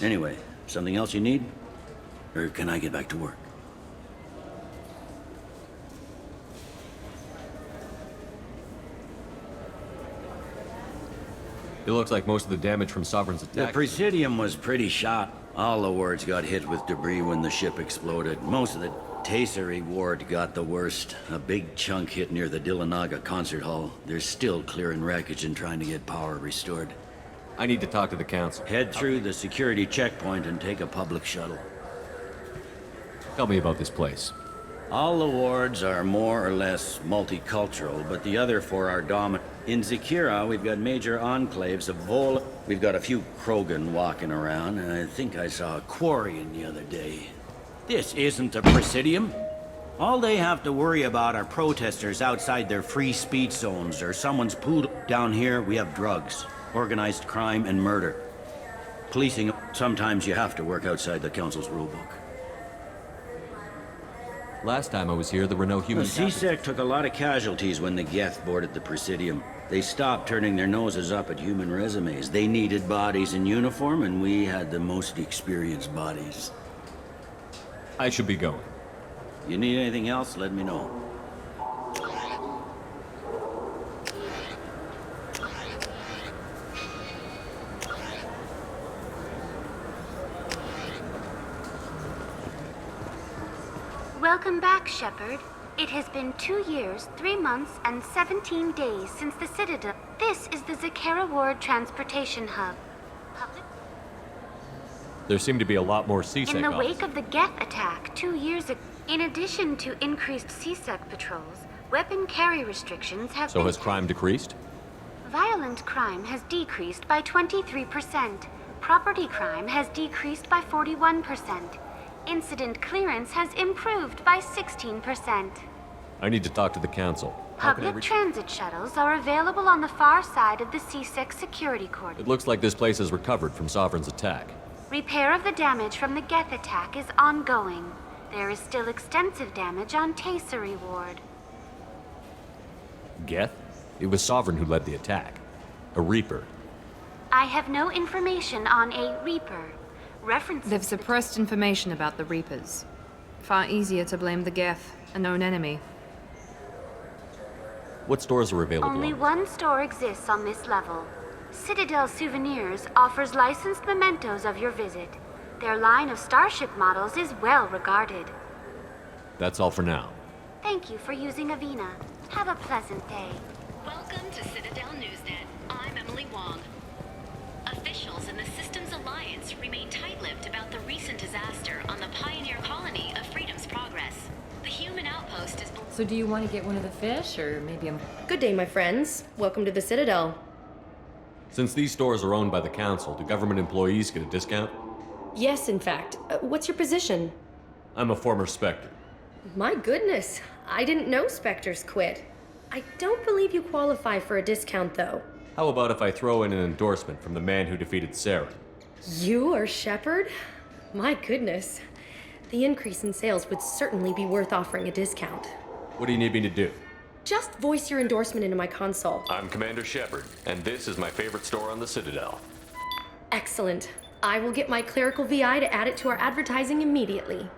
Anyway, something else you need? Or can I get back to work? It looks like most of the damage from Sovereign's attack... The Presidium was pretty shot. All the wards got hit with debris when the ship exploded. Most of the Tasery ward got the worst. A big chunk hit near the Dillanaga concert hall. They're still clearing wreckage and trying to get power restored. I need to talk to the Council. Head through the security checkpoint and take a public shuttle. Tell me about this place. All the wards are more or less multicultural, but the other four are dominant. In Zakira, we've got major enclaves of Vola. We've got a few Krogan walking around, and I think I saw a Quarian the other day. This isn't a Presidium. All they have to worry about are protesters outside their free speech zones or someone's poodle. Down here, we have drugs, organized crime, and murder. Policing, sometimes you have to work outside the Council's rulebook. Last time I was here, there were no human... The CSEC took a lot of casualties when the Geth boarded the Presidium. They stopped turning their noses up at human resumes. They needed bodies in uniform, and we had the most experienced bodies. I should be going. You need anything else, let me know. Welcome back, Shepard. It has been 2 years, 3 months, and 17 days since the Citadel. This is the Zakera Ward Transportation Hub. There seem to be a lot more CSEC In the officers. wake of the Geth attack 2 years ago, in addition to increased CSEC patrols, weapon carry restrictions have So been... has crime decreased? Violent crime has decreased by 23%. Property crime has decreased by 41%. Incident clearance has improved by 16%. I need to talk to the Council. How can I Public transit shuttles are available on the far side of the CSEC security cordon. It looks like this place has recovered from Sovereign's attack. Repair of the damage from the Geth attack is ongoing. There is still extensive damage on Tasery Ward. Geth? It was Sovereign who led the attack. A Reaper. I have no information on a Reaper. References... They've suppressed information about the Reapers. Far easier to blame the Geth, a known enemy. What stores are available? Only one store exists on this level. Citadel Souvenirs offers licensed mementos of your visit. Their line of starship models is well regarded. That's all for now. Thank you for using Avena. Have a pleasant day. Welcome to Citadel Newsnet. I'm Emily Wong. Officials in the Systems Alliance remain tight-lipped about the recent disaster on the pioneer colony of Freedom's Progress. The human outpost is... So do you want to get one of the fish, or maybe a... Good day, my friends. Welcome to the Citadel. Since these stores are owned by the Council, do government employees get a discount? Yes, in fact. What's your position? I'm a former Spectre. My goodness. I didn't know Spectres quit. I don't believe you qualify for a discount, though. How about if I throw in an endorsement from the man who defeated Saren? You are Shepard? My goodness. The increase in sales would certainly be worth offering a discount. What do you need me to do? Just voice your endorsement into my console. I'm Commander Shepard, and this is my favorite store on the Citadel. Excellent. I will get my clerical VI to add it to our advertising immediately.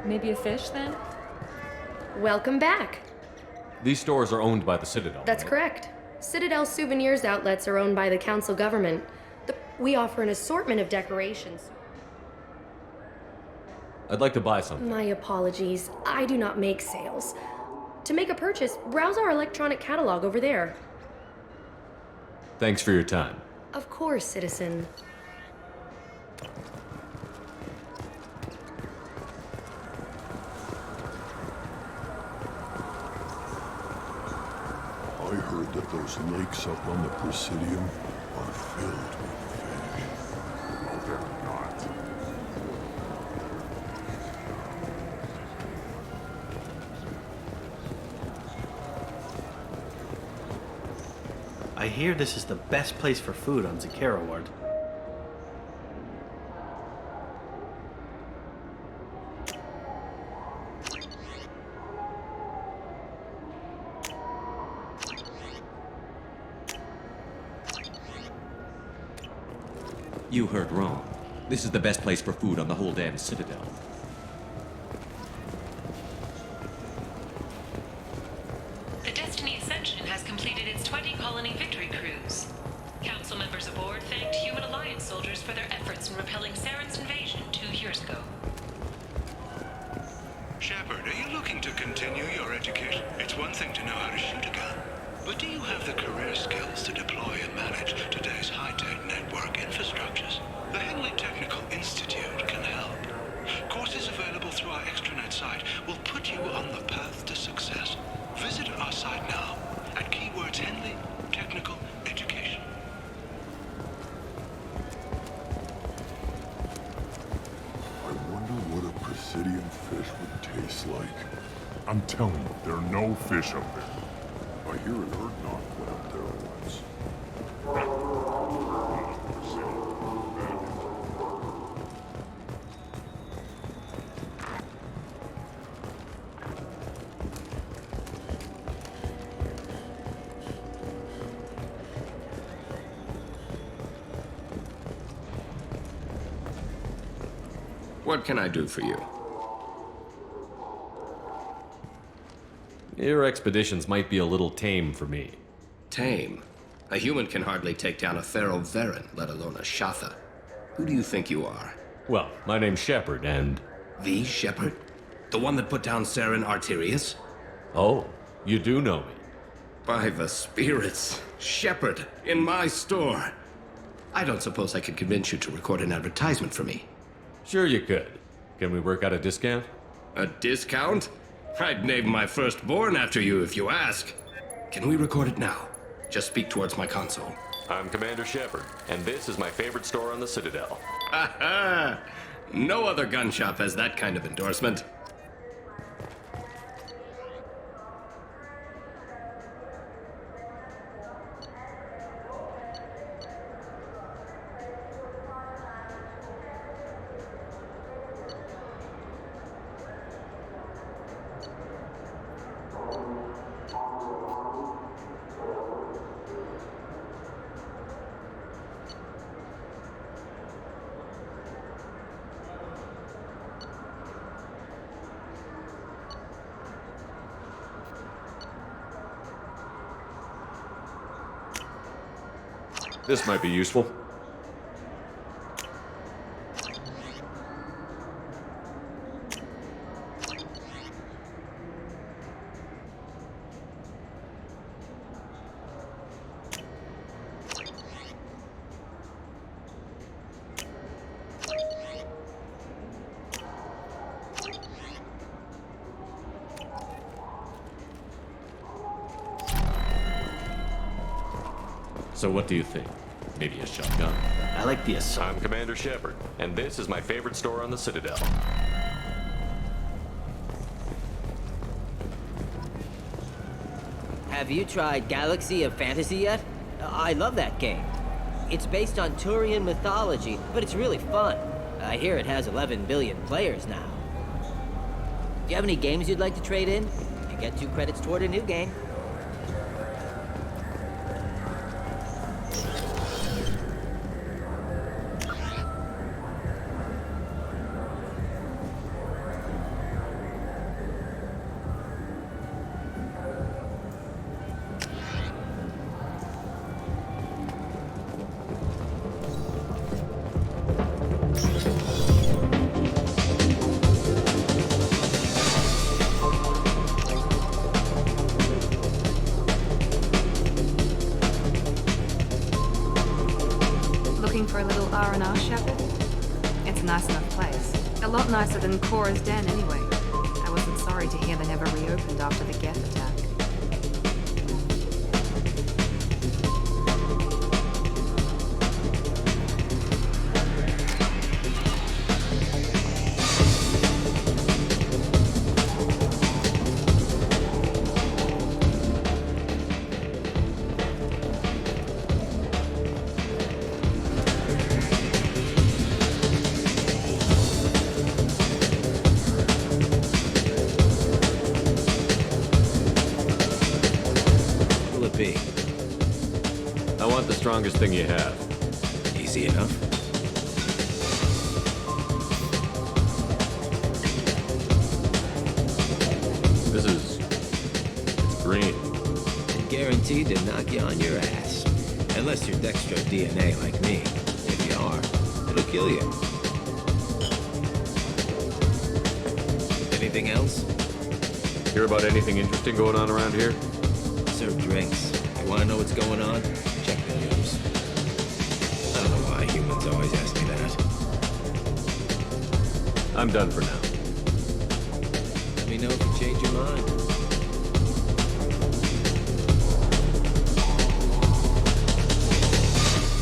Maybe a fish, then? Welcome back. These stores are owned by the Citadel. That's correct. Citadel Souvenirs outlets are owned by the Council government. We offer an assortment of decorations. I'd like to buy something. My apologies. I do not make sales. To make a purchase, browse our electronic catalog over there. Thanks for your time. Of course, citizen. I heard that those lakes up on the Presidium are filled with fish. No, they're not. I hear this is the best place for food on Zakera Ward. You heard wrong. This is the best place for food on the whole damn Citadel. The Destiny Ascension has completed its 20-colony victory cruise. Council members aboard thanked Human Alliance soldiers for their efforts in repelling Saren's invasion 2 years ago. Shepard, are you looking to continue your education? It's one thing to know how to shoot a gun, but do you have the career skills to deploy and manage today's high-tech network infrastructures? The Henley Technical Institute can help. Courses available through our extranet site will put you on the path to success. Visit our site now at keywords Henley Technical Education. I wonder what a Presidium fish would taste like. I'm telling you, there are no fish up there. I hear an Urdnot went up there once. What can I do for you? Your expeditions might be a little tame for me. Tame? A human can hardly take down a Pharaoh Varen, let alone a Shatha. Who do you think you are? Well, my name's Shepard, and... The Shepard? The one that put down Saren Arterius? Oh, you do know me. By the spirits, Shepard, in my store. I don't suppose I could convince you to record an advertisement for me. Sure you could. Can we work out a discount? A discount? I'd name my firstborn after you if you ask. Can we record it now? Just speak towards my console. I'm Commander Shepard, and this is my favorite store on the Citadel. Ha ha! No other gun shop has that kind of endorsement. This might be useful. So what do you think? Maybe a shotgun? I like the assault. I'm Commander Shepard, and this is my favorite store on the Citadel. Have you tried Galaxy of Fantasy yet? I love that game. It's based on Turian mythology, but it's really fun. I hear it has 11 billion players now. Do you have any games you'd like to trade in? You get 2 credits toward a new game. Looking for a little R&R, Shepard? It's a nice enough place. A lot nicer than Cora's den, anyway. I wasn't sorry to hear they never reopened after the Geth attack. I want the strongest thing you have. Easy enough. This is... it's green. And guaranteed to knock you on your ass. Unless you're Dextro DNA like me. If you are, it'll kill you. Anything else? Hear about anything interesting going on around here? Serve drinks. You want to know what's going on? Check the news. I don't know why humans always ask me that. I'm done for now. Let me know if you change your mind.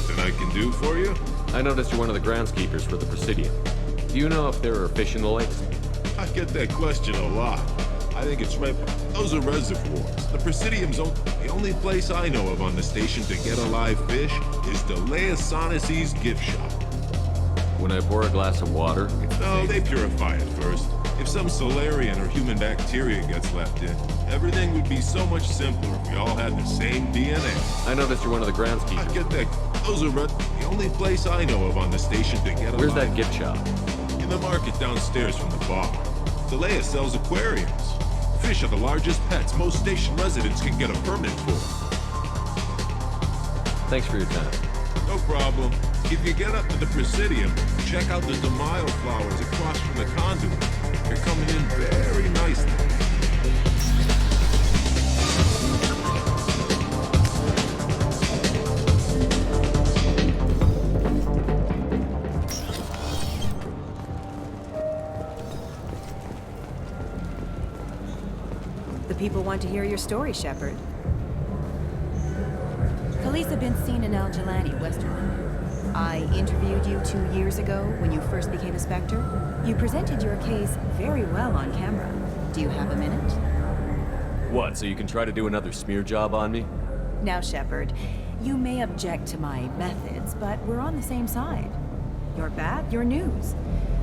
That I can do for you? I noticed you're one of the groundskeepers for the Presidium. Do you know if there are fish in the lakes? I get that question a lot. I think it's right. Those are reservoirs. The Presidium's the only place I know of on the station to get a live fish is Delea Sonesi's gift shop. When I pour a glass of water, No, they purify it first. If some Solarian or human bacteria gets left in, everything would be so much simpler if we all had the same DNA. I noticed you're one of the groundskeepers. I get that. Those are the only place I know of on the station to get a Where's live that gift shop? In the market downstairs from the bar. Delea sells aquariums. Fish are the largest pets most station residents can get a permit for. Thanks for your time. No problem. If you get up to the Presidium, check out the Demaio flowers across from the conduit. They're coming in very nicely. The people want to hear your story, Shepard. Khaleesa bint Sina Al Jalani, Westerland. I interviewed you 2 years ago when you first became a Spectre. You presented your case very well on camera. Do you have a minute? What, so you can try to do another smear job on me? Now, Shepard, you may object to my methods, but we're on the same side. You're bad, you're news.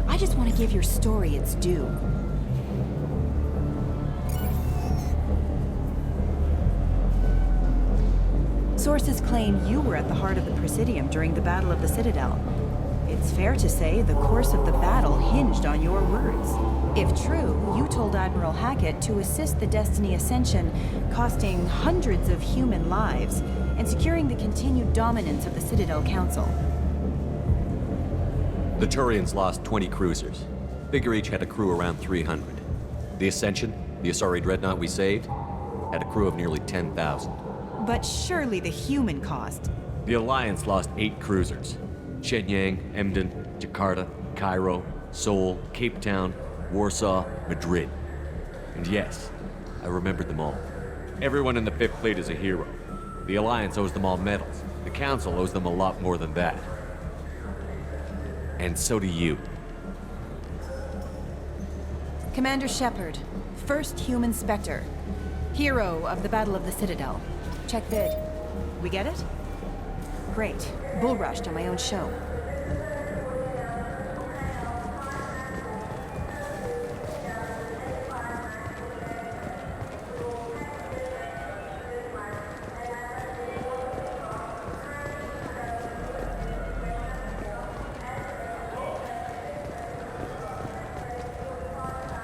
I just want to give your story its due. Sources claim you were at the heart of the Presidium during the Battle of the Citadel. It's fair to say the course of the battle hinged on your words. If true, you told Admiral Hackett to assist the Destiny Ascension, costing hundreds of human lives, and securing the continued dominance of the Citadel Council. The Turians lost 20 cruisers. Figure each had a crew around 300. The Ascension, the Asari dreadnought we saved, had a crew of nearly 10,000. But surely the human cost. The Alliance lost 8 cruisers. Shenyang, Emden, Jakarta, Cairo, Seoul, Cape Town, Warsaw, Madrid. And yes, I remembered them all. Everyone in the Fifth Fleet is a hero. The Alliance owes them all medals. The Council owes them a lot more than that. And so do you. Commander Shepard, first human Spectre. Hero of the Battle of the Citadel. Check vid. We get it? Great. Bull rushed on my own show.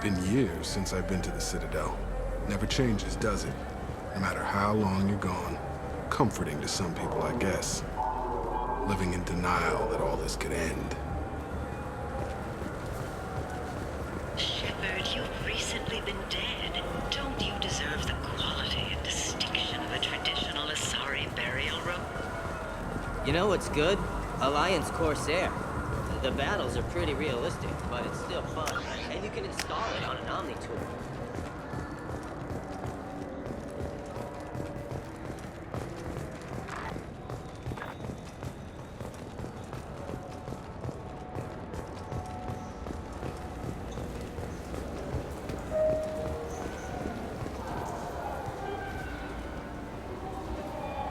Been years since I've been to the Citadel. Never changes, does it? No matter how long you're gone. Comforting to some people, I guess. Living in denial that all this could end. Shepard, you've recently been dead. Don't you deserve the quality and distinction of a traditional Asari burial room? You know what's good? Alliance Corsair. The battles are pretty realistic, but it's still fun. And you can install it on an Omni tool.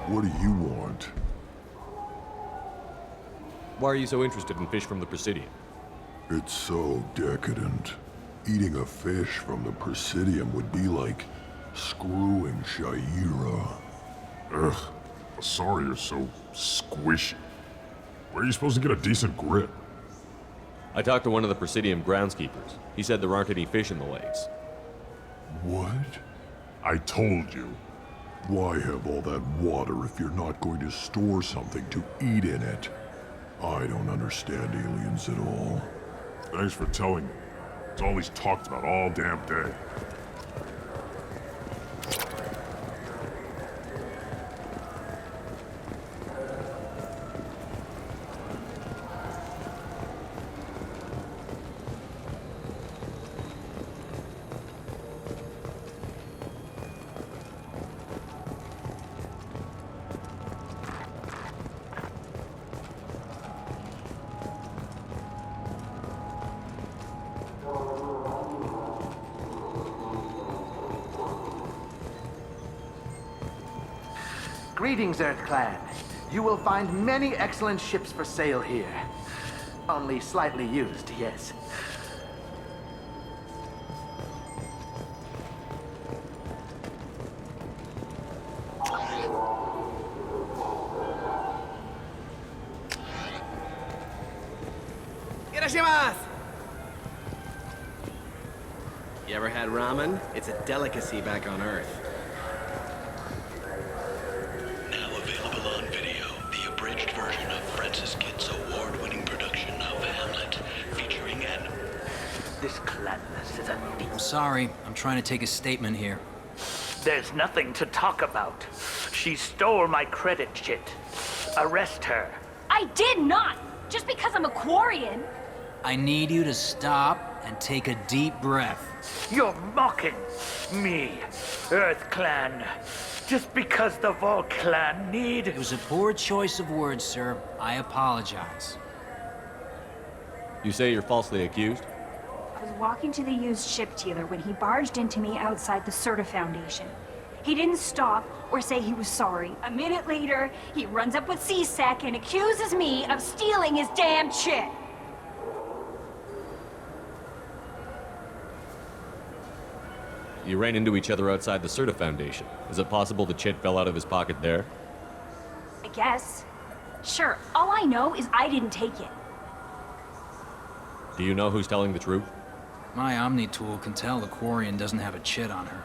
What do you want? Why are you so interested in fish from the Presidium? It's so decadent. Eating a fish from the Presidium would be like screwing Shaira. Ugh, Asari are so squishy. Where are you supposed to get a decent grip? I talked to one of the Presidium groundskeepers. He said there aren't any fish in the lakes. What? I told you. Why have all that water if you're not going to store something to eat in it? I don't understand aliens at all. Thanks for telling me. It's all he's talked about all damn day. Greetings, Earth Clan. You will find many excellent ships for sale here. Only slightly used, yes. Irashimasu! You ever had ramen? It's a delicacy back on Earth. I'm sorry. I'm trying to take a statement here. There's nothing to talk about. She stole my credit chit. Arrest her. I did not! Just because I'm a Quarian. I need you to stop and take a deep breath. You're mocking me, Earth Clan. Just because the Vol Clan need... It was a poor choice of words, sir. I apologize. You say you're falsely accused? I was walking to the used ship dealer when he barged into me outside the Serta Foundation. He didn't stop or say he was sorry. A minute later, he runs up with CSEC and accuses me of stealing his damn chit. You ran into each other outside the Serta Foundation. Is it possible the chit fell out of his pocket there? I guess. Sure, all I know is I didn't take it. Do you know who's telling the truth? My Omni tool can tell the Quarian doesn't have a chit on her,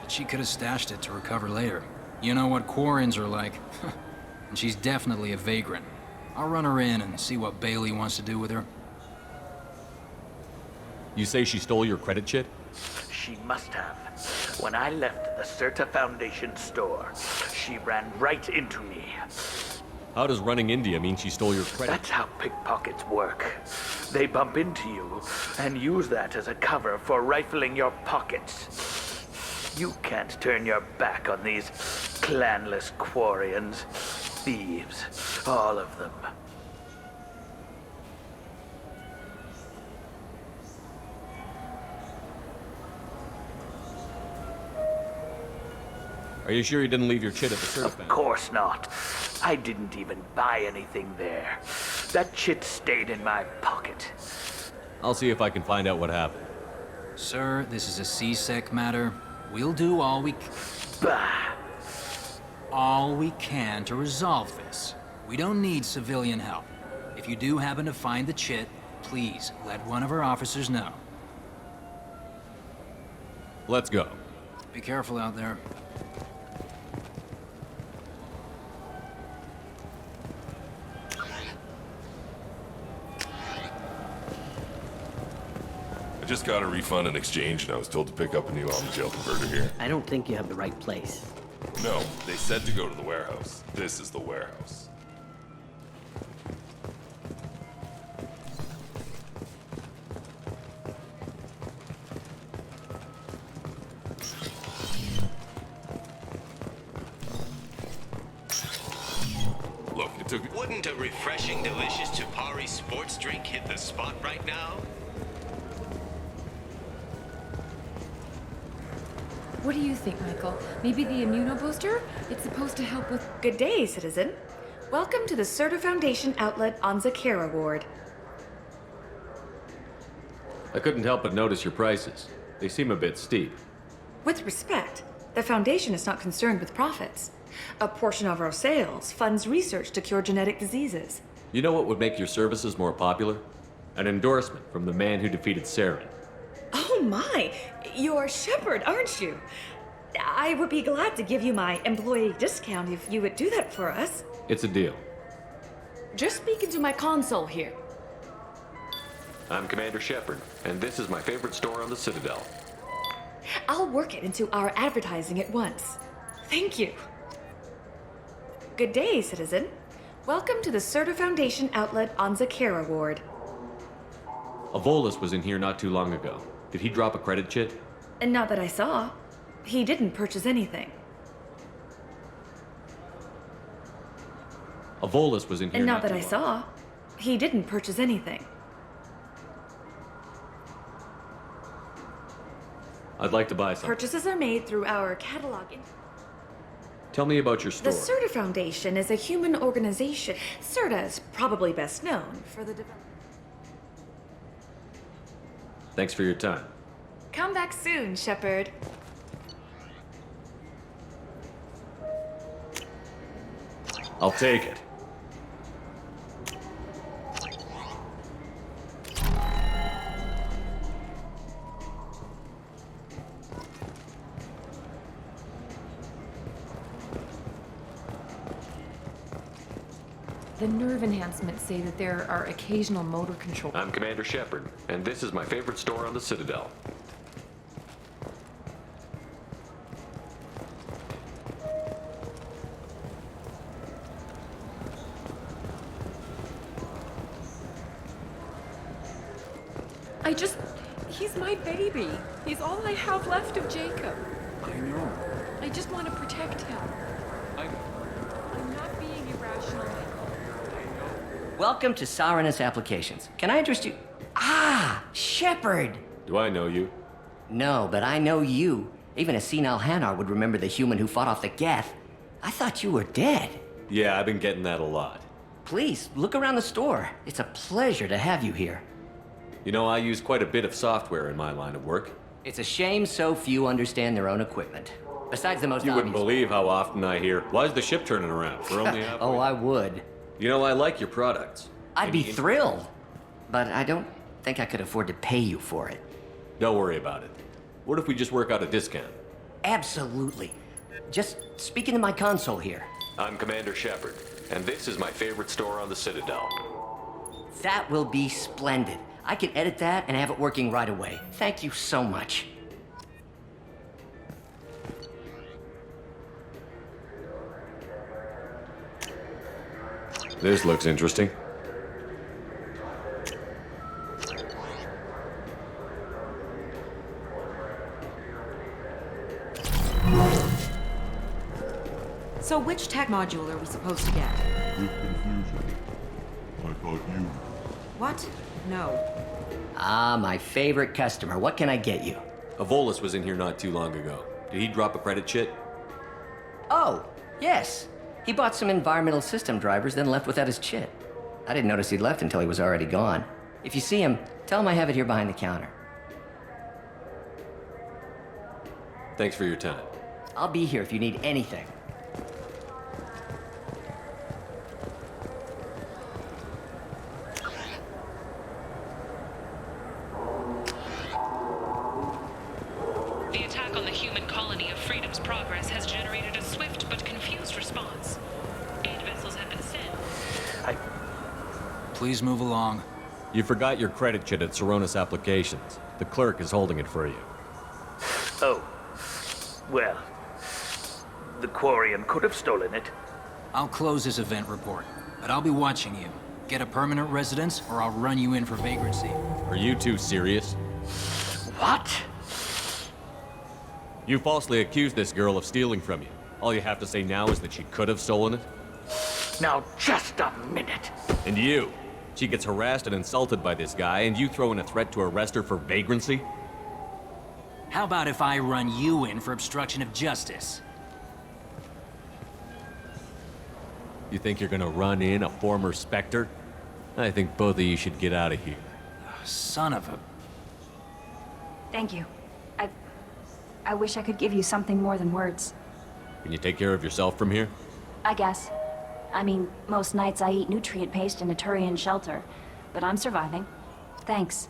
but she could have stashed it to recover later. You know what Quarrens are like. And she's definitely a vagrant. I'll run her in and see what Bailey wants to do with her. You say she stole your credit chit? She must have. When I left the Certa Foundation store, she ran right into me. How does running India mean she stole your credit? That's how pickpockets work. They bump into you and use that as a cover for rifling your pockets. You can't turn your back on these clanless Quarians. Thieves, all of them. Are you sure you didn't leave your chit at the Certa Foundation? Of course not. I didn't even buy anything there. That chit stayed in my pocket. I'll see if I can find out what happened. Sir, this is a C-Sec matter. We'll do all we Bah! all we can to resolve this. We don't need civilian help. If you do happen to find the chit, please let one of our officers know. Let's go. Be careful out there. I just got a refund in exchange, and I was told to pick up a new jail converter here. I don't think you have the right place. No, they said to go to the warehouse. This is the warehouse. Look, it took... Wouldn't a refreshing, delicious Chapari sports drink hit the spot right now? What do you think, Michael? Maybe the immunobooster? It's supposed to help with... Good day, citizen. Welcome to the Certa Foundation outlet on Zakera Ward. I couldn't help but notice your prices. They seem a bit steep. With respect, the Foundation is not concerned with profits. A portion of our sales funds research to cure genetic diseases. You know what would make your services more popular? An endorsement from the man who defeated Saren. Oh my! You're Shepard, aren't you? I would be glad to give you my employee discount if you would do that for us. It's a deal. Just speak into my console here. I'm Commander Shepard, and this is my favorite store on the Citadel. I'll work it into our advertising at once. Thank you. Good day, citizen. Welcome to the Certa Foundation outlet on Zakera Ward. Avolis was in here not too long ago. Did he drop a credit chit? And not that I saw. He didn't purchase anything. Avolis was in here And not not that too I long. saw. He didn't purchase anything. I'd like to buy some. Purchases are made through our catalog. Tell me about your store. The Certa Foundation is a human organization. Certa is probably best known for the development. Thanks for your time. Come back soon, Shepard. I'll take it. The nerve enhancements say that there are occasional motor control. I'm Commander Shepard, and this is my favorite store on the Citadel. He's my baby. He's all I have left of Jacob. I know. I just want to protect him. I'm not being irrational, Michael. Welcome to Saranus Applications. Can I interest you? Ah, Shepard! Do I know you? No, but I know you. Even a senile Hanar would remember the human who fought off the Geth. I thought you were dead. Yeah, I've been getting that a lot. Please, look around the store. It's a pleasure to have you here. You know, I use quite a bit of software in my line of work. It's a shame so few understand their own equipment. Besides the most You wouldn't obvious... believe how often I hear, "Why's the ship turning around? We're only halfway." Oh, I would. You know, I like your products. I'd be thrilled. But I don't think I could afford to pay you for it. Don't worry about it. What if we just work out a discount? Absolutely. Just speak into my console here. I'm Commander Shepard, and this is my favorite store on the Citadel. That will be splendid. I can edit that and have it working right away. Thank you so much. This looks interesting. So which tech module are we supposed to get? With confusion. I thought you... What? No. Ah, my favorite customer. What can I get you? Avolis was in here not too long ago. Did he drop a credit chit? Oh, yes. He bought some environmental system drivers, then left without his chit. I didn't notice he'd left until he was already gone. If you see him, tell him I have it here behind the counter. Thanks for your time. I'll be here if you need anything. The attack on the human colony of Freedom's Progress has generated a swift but confused response. 8 vessels have been sent. Please move along. You forgot your credit chit at Saronis Applications. The clerk is holding it for you. Oh. Well, the Quarian could have stolen it. I'll close this event report, but I'll be watching you. Get a permanent residence, or I'll run you in for vagrancy. Are you two serious? What? You falsely accused this girl of stealing from you. All you have to say now is that she could have stolen it? Now, just a minute. And you? She gets harassed and insulted by this guy, and you throw in a threat to arrest her for vagrancy? How about if I run you in for obstruction of justice? You think you're gonna run in a former Spectre? I think both of you should get out of here. Son of a... Thank you. I wish I could give you something more than words. Can you take care of yourself from here? I guess. I mean, most nights I eat nutrient paste in a Turian shelter, but I'm surviving. Thanks.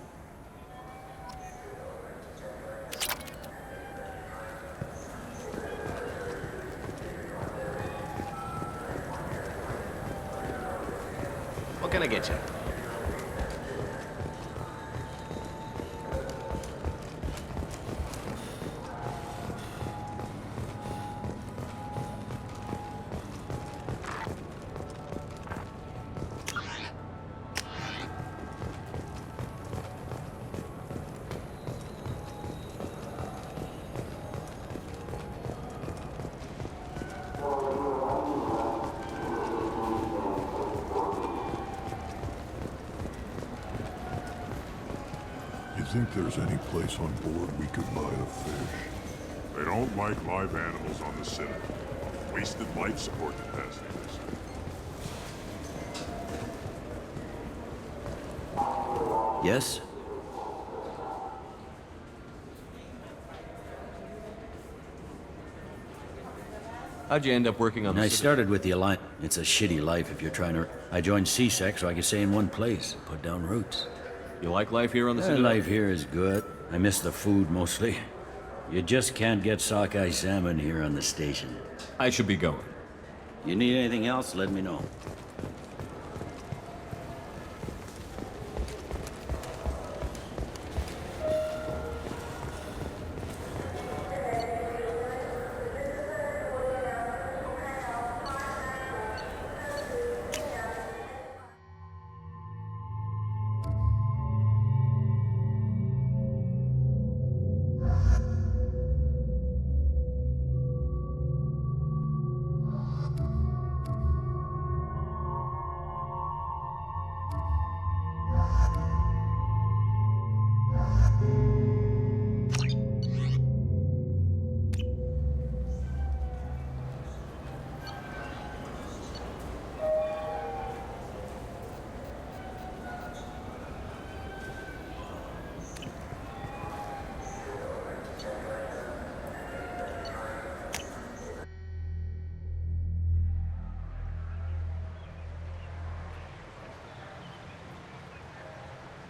What can I get you? You think there's any place on board we could buy a fish? They don't like live animals on the Citadel. Wasted life support capacity, they say. Yes? How'd you end up working on the I Citadel? started with the Alliance. It's a shitty life if you're trying to... I joined CSEC so I could stay in one place, put down roots. You like life here on the Citadel? Life here is good. I miss the food mostly. You just can't get sockeye salmon here on the station. I should be going. You need anything else, let me know.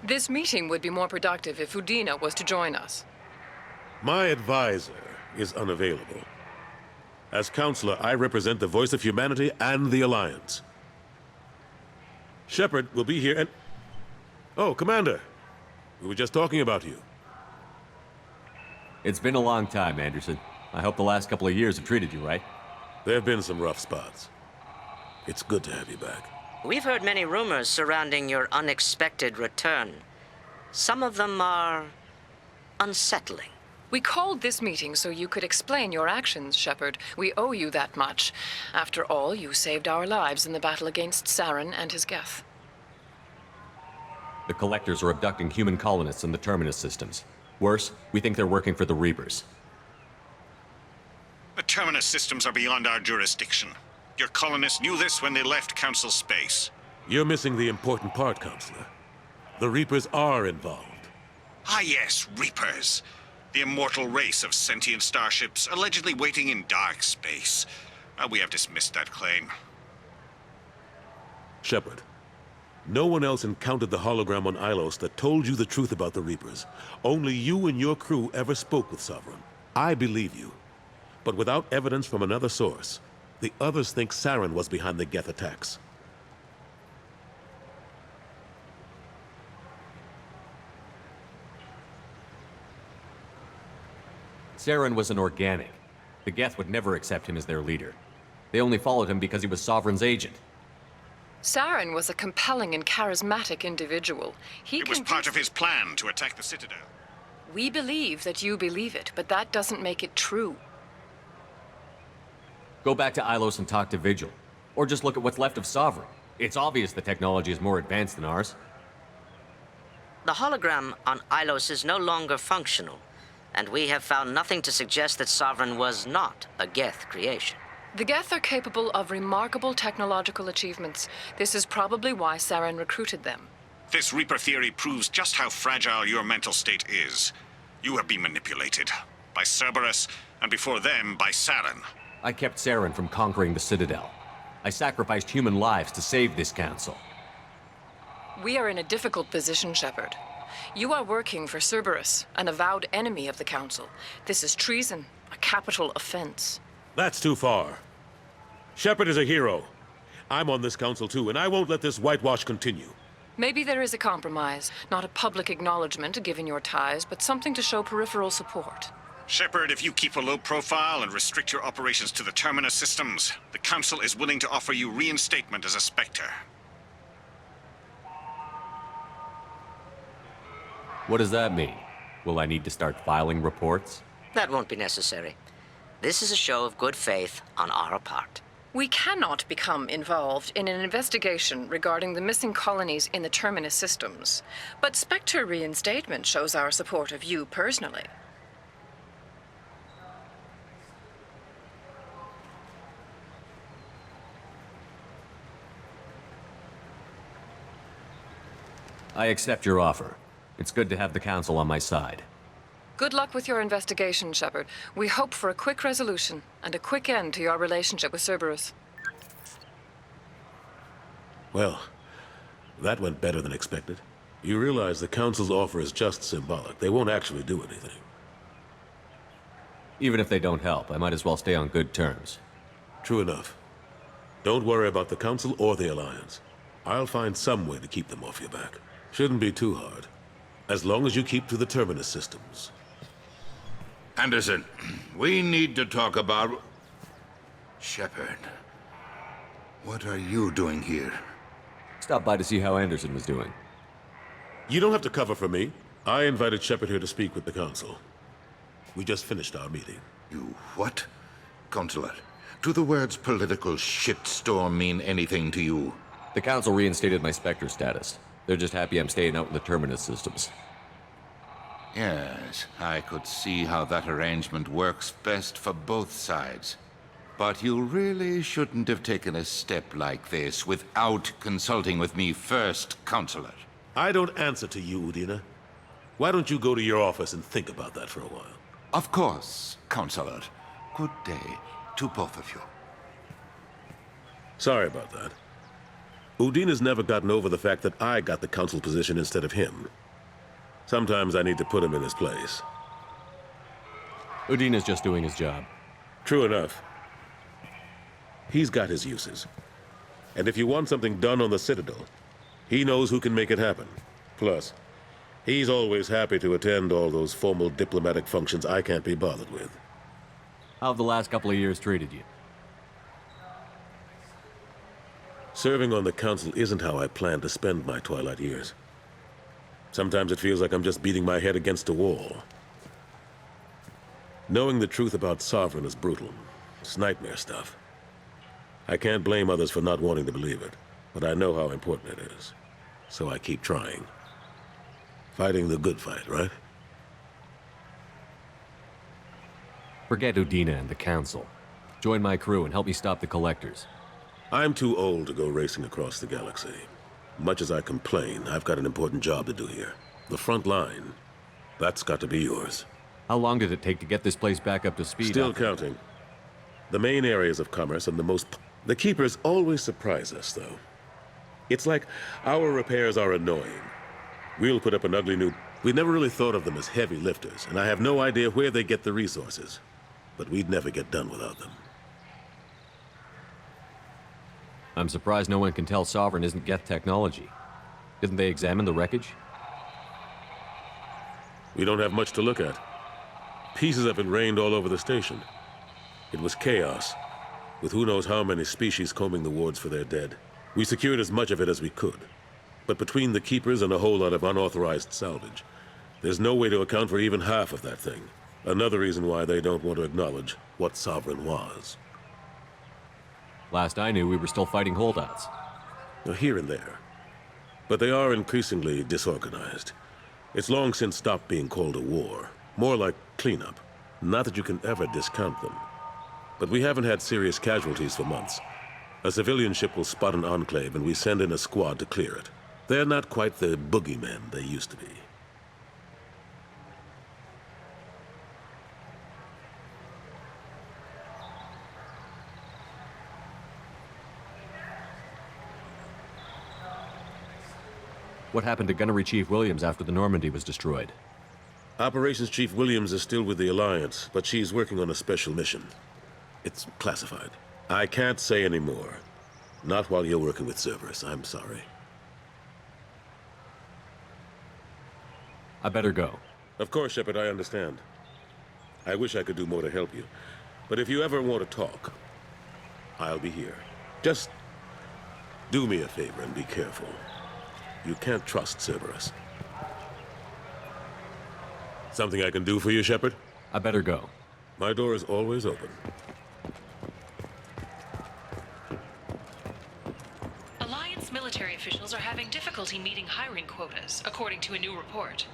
This meeting would be more productive if Udina was to join us. My advisor is unavailable. As Counselor, I represent the voice of humanity and the Alliance. Shepard will be here and... Oh, Commander. We were just talking about you. It's been a long time, Anderson. I hope the last couple of years have treated you right. There have been some rough spots. It's good to have you back. We've heard many rumors surrounding your unexpected return. Some of them are unsettling. We called this meeting so you could explain your actions, Shepard. We owe you that much. After all, you saved our lives in the battle against Saren and his Geth. The Collectors are abducting human colonists in the Terminus systems. Worse, we think they're working for the Reapers. The Terminus systems are beyond our jurisdiction. Your colonists knew this when they left Council space. You're missing the important part, Counselor. The Reapers are involved. Ah yes, Reapers. The immortal race of sentient starships allegedly waiting in dark space. We have dismissed that claim. Shepard, no one else encountered the hologram on Ilos that told you the truth about the Reapers. Only you and your crew ever spoke with Sovereign. I believe you. But without evidence from another source, the others think Saren was behind the Geth attacks. Saren was an organic. The Geth would never accept him as their leader. They only followed him because he was Sovereign's agent. Saren was a compelling and charismatic individual. It was part of his plan to attack the Citadel. We believe that you believe it, but that doesn't make it true. Go back to Ilos and talk to Vigil. Or just look at what's left of Sovereign. It's obvious the technology is more advanced than ours. The hologram on Ilos is no longer functional, and we have found nothing to suggest that Sovereign was not a Geth creation. The Geth are capable of remarkable technological achievements. This is probably why Saren recruited them. This Reaper theory proves just how fragile your mental state is. You have been manipulated. By Cerberus, and before them, by Saren. I kept Saren from conquering the Citadel. I sacrificed human lives to save this council. We are in a difficult position, Shepard. You are working for Cerberus, an avowed enemy of the Council. This is treason, a capital offense. That's too far. Shepard is a hero. I'm on this council too, and I won't let this whitewash continue. Maybe there is a compromise. Not a public acknowledgement given your ties, but something to show peripheral support. Shepard, if you keep a low profile and restrict your operations to the Terminus systems, the Council is willing to offer you reinstatement as a Spectre. What does that mean? Will I need to start filing reports? That won't be necessary. This is a show of good faith on our part. We cannot become involved in an investigation regarding the missing colonies in the Terminus systems. But Spectre reinstatement shows our support of you personally. I accept your offer. It's good to have the Council on my side. Good luck with your investigation, Shepard. We hope for a quick resolution and a quick end to your relationship with Cerberus. Well, that went better than expected. You realize the Council's offer is just symbolic. They won't actually do anything. Even if they don't help, I might as well stay on good terms. True enough. Don't worry about the Council or the Alliance. I'll find some way to keep them off your back. Shouldn't be too hard. As long as you keep to the Terminus systems. Anderson, we need to talk about... Shepard. What are you doing here? Stopped by to see how Anderson was doing. You don't have to cover for me. I invited Shepard here to speak with the Council. We just finished our meeting. You what? Counselor, do the words political shitstorm mean anything to you? The Council reinstated my Spectre status. They're just happy I'm staying out in the Terminus systems. Yes, I could see how that arrangement works best for both sides. But you really shouldn't have taken a step like this without consulting with me first, Counselor. I don't answer to you, Udina. Why don't you go to your office and think about that for a while? Of course, Counselor. Good day to both of you. Sorry about that. Udina's never gotten over the fact that I got the Council position instead of him. Sometimes I need to put him in his place. Udina's just doing his job. True enough. He's got his uses. And if you want something done on the Citadel, he knows who can make it happen. Plus, he's always happy to attend all those formal diplomatic functions I can't be bothered with. How have the last couple of years treated you? Serving on the Council isn't how I plan to spend my twilight years. Sometimes it feels like I'm just beating my head against a wall. Knowing the truth about Sovereign is brutal. It's nightmare stuff. I can't blame others for not wanting to believe it, but I know how important it is. So I keep trying. Fighting the good fight, right? Forget Udina and the Council. Join my crew and help me stop the Collectors. I'm too old to go racing across the galaxy. Much as I complain, I've got an important job to do here. The front line. That's got to be yours. How long did it take to get this place back up to speed? Still counting. The main areas of commerce and the most... The Keepers always surprise us, though. It's like our repairs are annoying. We'll put up an ugly new... We never really thought of them as heavy lifters, and I have no idea where they get the resources. But we'd never get done without them. I'm surprised no one can tell Sovereign isn't Geth technology. Didn't they examine the wreckage? We don't have much to look at. Pieces have been rained all over the station. It was chaos, with who knows how many species combing the wards for their dead. We secured as much of it as we could. But between the Keepers and a whole lot of unauthorized salvage, there's no way to account for even half of that thing. Another reason why they don't want to acknowledge what Sovereign was. Last I knew, we were still fighting holdouts. Here and there. But they are increasingly disorganized. It's long since stopped being called a war. More like cleanup. Not that you can ever discount them. But we haven't had serious casualties for months. A civilian ship will spot an enclave and we send in a squad to clear it. They're not quite the boogeymen they used to be. What happened to Gunnery Chief Williams after the Normandy was destroyed? Operations Chief Williams is still with the Alliance, but she's working on a special mission. It's classified. I can't say any more. Not while you're working with Cerberus, I'm sorry. I better go. Of course, Shepard, I understand. I wish I could do more to help you. But if you ever want to talk, I'll be here. Just do me a favor and be careful. You can't trust Cerberus. Something I can do for you, Shepard? I better go. My door is always open. Alliance military officials are having difficulty meeting hiring quotas, according to a new report.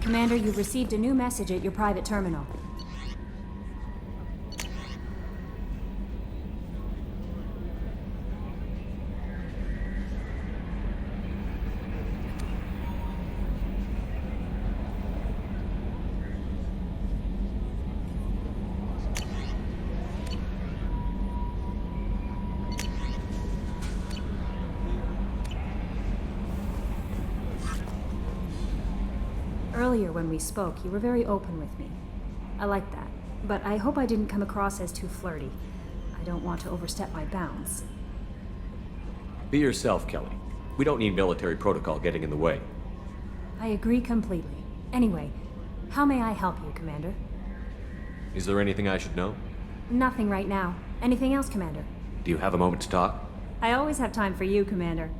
Commander, you've received a new message at your private terminal. Earlier when we spoke, you were very open with me. I like that. but I hope I didn't come across as too flirty. I don't want to overstep my bounds. Be yourself, Kelly. We don't need military protocol getting in the way. I agree completely. Anyway, how may I help you, Commander? Is there anything I should know? Nothing right now. Anything else, Commander? Do you have a moment to talk? I always have time for you, Commander.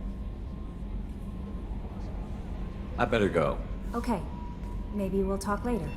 I better go. Okay. Maybe we'll talk later.